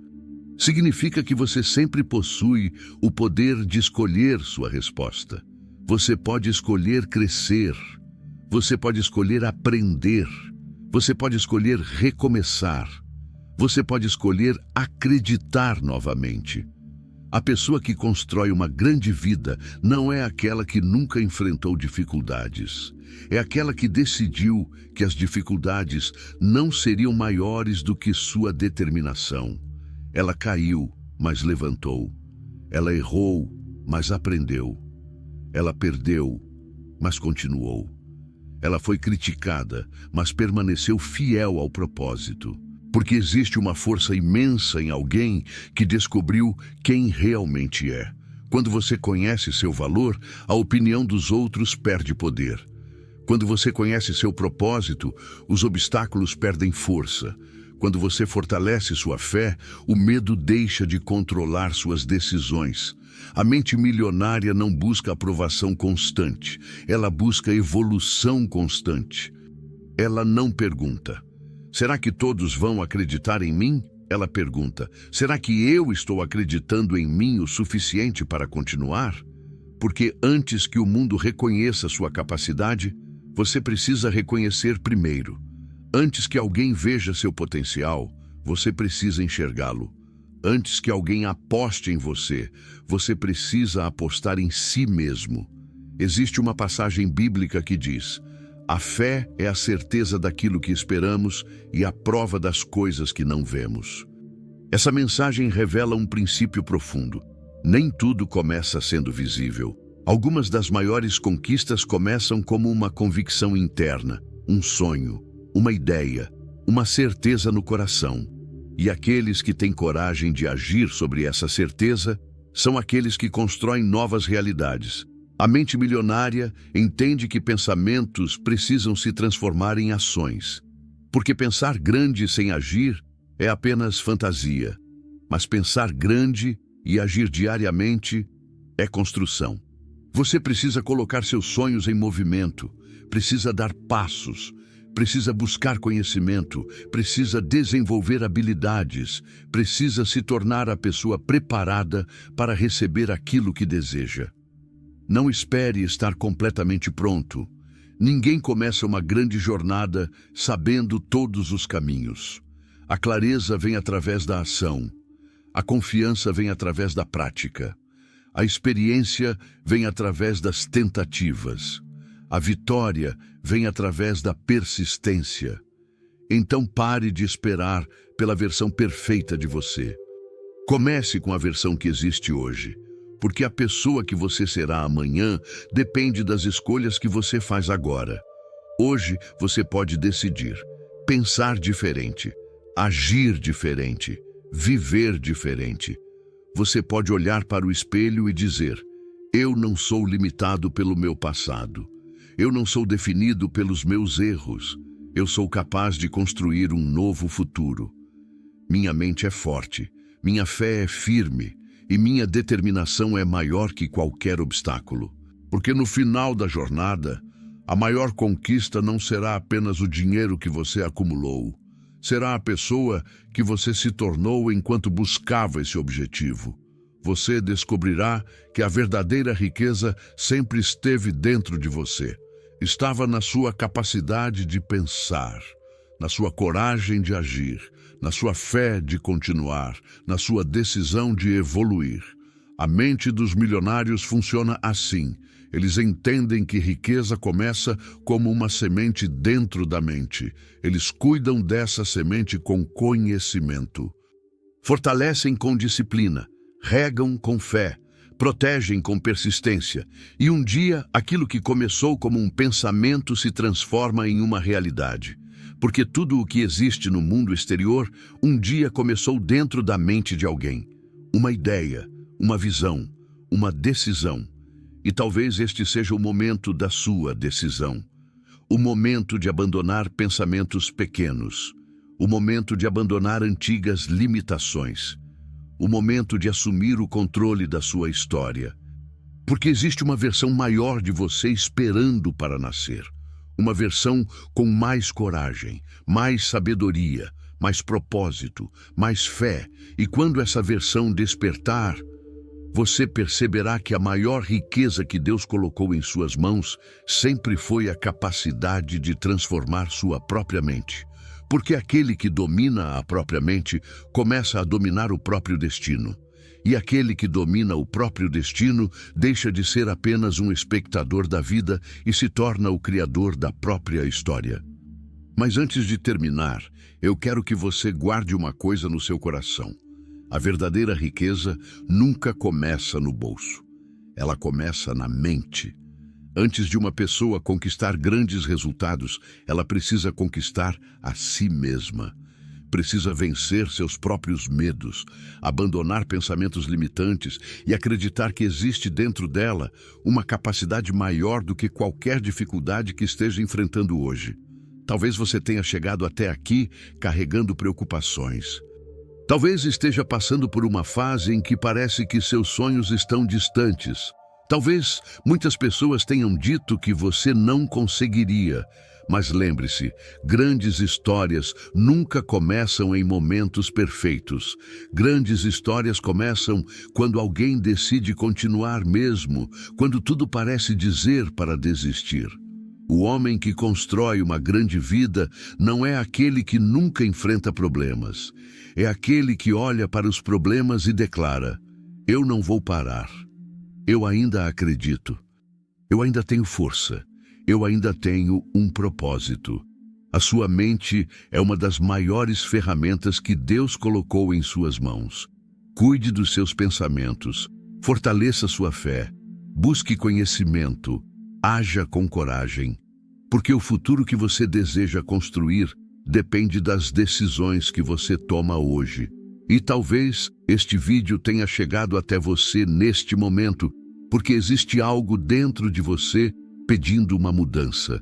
Significa que você sempre possui o poder de escolher sua resposta. Você pode escolher crescer, você pode escolher aprender, você pode escolher recomeçar, você pode escolher acreditar novamente. A pessoa que constrói uma grande vida não é aquela que nunca enfrentou dificuldades. É aquela que decidiu que as dificuldades não seriam maiores do que sua determinação. Ela caiu, mas levantou. Ela errou, mas aprendeu. Ela perdeu, mas continuou. Ela foi criticada, mas permaneceu fiel ao propósito. Porque existe uma força imensa em alguém que descobriu quem realmente é. Quando você conhece seu valor, a opinião dos outros perde poder. Quando você conhece seu propósito, os obstáculos perdem força. Quando você fortalece sua fé, o medo deixa de controlar suas decisões. A mente milionária não busca aprovação constante, ela busca evolução constante. Ela não pergunta: será que todos vão acreditar em mim? Ela pergunta: será que eu estou acreditando em mim o suficiente para continuar? Porque antes que o mundo reconheça sua capacidade, você precisa reconhecer primeiro. Antes que alguém veja seu potencial, você precisa enxergá-lo. Antes que alguém aposte em você, você precisa apostar em si mesmo. Existe uma passagem bíblica que diz: a fé é a certeza daquilo que esperamos e a prova das coisas que não vemos. Essa mensagem revela um princípio profundo. Nem tudo começa sendo visível. Algumas das maiores conquistas começam como uma convicção interna, um sonho, uma ideia, uma certeza no coração. E aqueles que têm coragem de agir sobre essa certeza são aqueles que constroem novas realidades. A mente milionária entende que pensamentos precisam se transformar em ações. Porque pensar grande sem agir é apenas fantasia. Mas pensar grande e agir diariamente é construção. Você precisa colocar seus sonhos em movimento, precisa dar passos, precisa buscar conhecimento, precisa desenvolver habilidades, precisa se tornar a pessoa preparada para receber aquilo que deseja. Não espere estar completamente pronto. Ninguém começa uma grande jornada sabendo todos os caminhos. A clareza vem através da ação. A confiança vem através da prática. A experiência vem através das tentativas. A vitória vem através da persistência. Então pare de esperar pela versão perfeita de você. Comece com a versão que existe hoje, porque a pessoa que você será amanhã depende das escolhas que você faz agora. Hoje você pode decidir pensar diferente, agir diferente, viver diferente. Você pode olhar para o espelho e dizer: eu não sou limitado pelo meu passado. Eu não sou definido pelos meus erros. Eu sou capaz de construir um novo futuro. Minha mente é forte, minha fé é firme e minha determinação é maior que qualquer obstáculo. Porque no final da jornada, a maior conquista não será apenas o dinheiro que você acumulou. Será a pessoa que você se tornou enquanto buscava esse objetivo. Você descobrirá que a verdadeira riqueza sempre esteve dentro de você. Estava na sua capacidade de pensar, na sua coragem de agir, na sua fé de continuar, na sua decisão de evoluir. A mente dos milionários funciona assim. Eles entendem que riqueza começa como uma semente dentro da mente. Eles cuidam dessa semente com conhecimento. Fortalecem com disciplina, regam com fé, protegem com persistência. E um dia, aquilo que começou como um pensamento se transforma em uma realidade. Porque tudo o que existe no mundo exterior um dia começou dentro da mente de alguém. Uma ideia, uma visão, uma decisão. E talvez este seja o momento da sua decisão. O momento de abandonar pensamentos pequenos. O momento de abandonar antigas limitações. O momento de assumir o controle da sua história. Porque existe uma versão maior de você esperando para nascer. Uma versão com mais coragem, mais sabedoria, mais propósito, mais fé. E quando essa versão despertar, você perceberá que a maior riqueza que Deus colocou em suas mãos sempre foi a capacidade de transformar sua própria mente. Porque aquele que domina a própria mente começa a dominar o próprio destino. E aquele que domina o próprio destino deixa de ser apenas um espectador da vida e se torna o criador da própria história. Mas antes de terminar, eu quero que você guarde uma coisa no seu coração. A verdadeira riqueza nunca começa no bolso. Ela começa na mente. Antes de uma pessoa conquistar grandes resultados, ela precisa conquistar a si mesma. Precisa vencer seus próprios medos, abandonar pensamentos limitantes e acreditar que existe dentro dela uma capacidade maior do que qualquer dificuldade que esteja enfrentando hoje. Talvez você tenha chegado até aqui carregando preocupações. Talvez esteja passando por uma fase em que parece que seus sonhos estão distantes. Talvez muitas pessoas tenham dito que você não conseguiria. Mas lembre-se, grandes histórias nunca começam em momentos perfeitos. Grandes histórias começam quando alguém decide continuar mesmo, quando tudo parece dizer para desistir. O homem que constrói uma grande vida não é aquele que nunca enfrenta problemas. É aquele que olha para os problemas e declara: eu não vou parar. Eu ainda acredito. Eu ainda tenho força. Eu ainda tenho um propósito. A sua mente é uma das maiores ferramentas que Deus colocou em suas mãos. Cuide dos seus pensamentos, fortaleça sua fé, busque conhecimento, haja com coragem, porque o futuro que você deseja construir depende das decisões que você toma hoje. E talvez este vídeo tenha chegado até você neste momento, porque existe algo dentro de você pedindo uma mudança.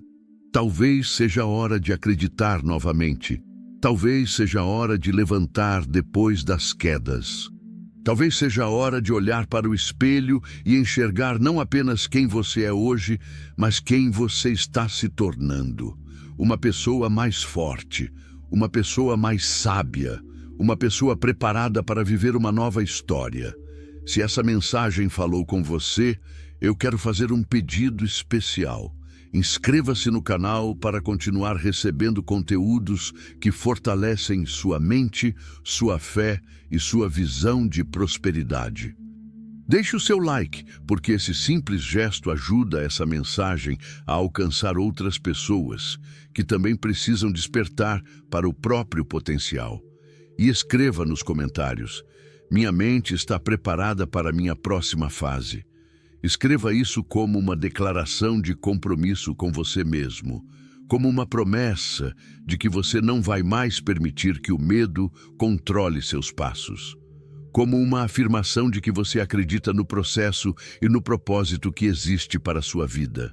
Talvez seja a hora de acreditar novamente. Talvez seja a hora de levantar depois das quedas. Talvez seja a hora de olhar para o espelho e enxergar não apenas quem você é hoje, mas quem você está se tornando. Uma pessoa mais forte, uma pessoa mais sábia, uma pessoa preparada para viver uma nova história. Se essa mensagem falou com você, eu quero fazer um pedido especial. Inscreva-se no canal para continuar recebendo conteúdos que fortalecem sua mente, sua fé e sua visão de prosperidade. Deixe o seu like, porque esse simples gesto ajuda essa mensagem a alcançar outras pessoas que também precisam despertar para o próprio potencial. E escreva nos comentários: minha mente está preparada para a minha próxima fase. Escreva isso como uma declaração de compromisso com você mesmo, como uma promessa de que você não vai mais permitir que o medo controle seus passos, como uma afirmação de que você acredita no processo e no propósito que existe para a sua vida.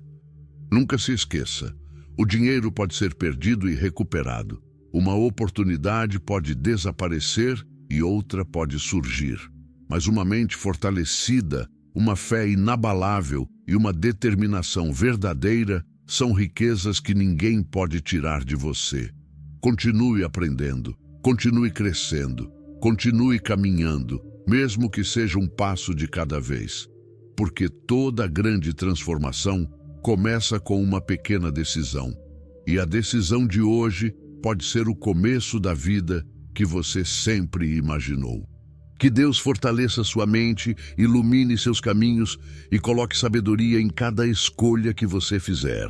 Nunca se esqueça, o dinheiro pode ser perdido e recuperado, uma oportunidade pode desaparecer e outra pode surgir, mas uma mente fortalecida, uma fé inabalável e uma determinação verdadeira são riquezas que ninguém pode tirar de você. Continue aprendendo, continue crescendo, continue caminhando, mesmo que seja um passo de cada vez. Porque toda grande transformação começa com uma pequena decisão. E a decisão de hoje pode ser o começo da vida que você sempre imaginou. Que Deus fortaleça sua mente, ilumine seus caminhos e coloque sabedoria em cada escolha que você fizer.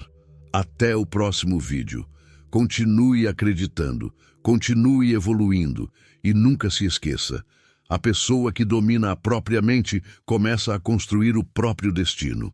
Até o próximo vídeo. Continue acreditando, continue evoluindo e nunca se esqueça: a pessoa que domina a própria mente começa a construir o próprio destino.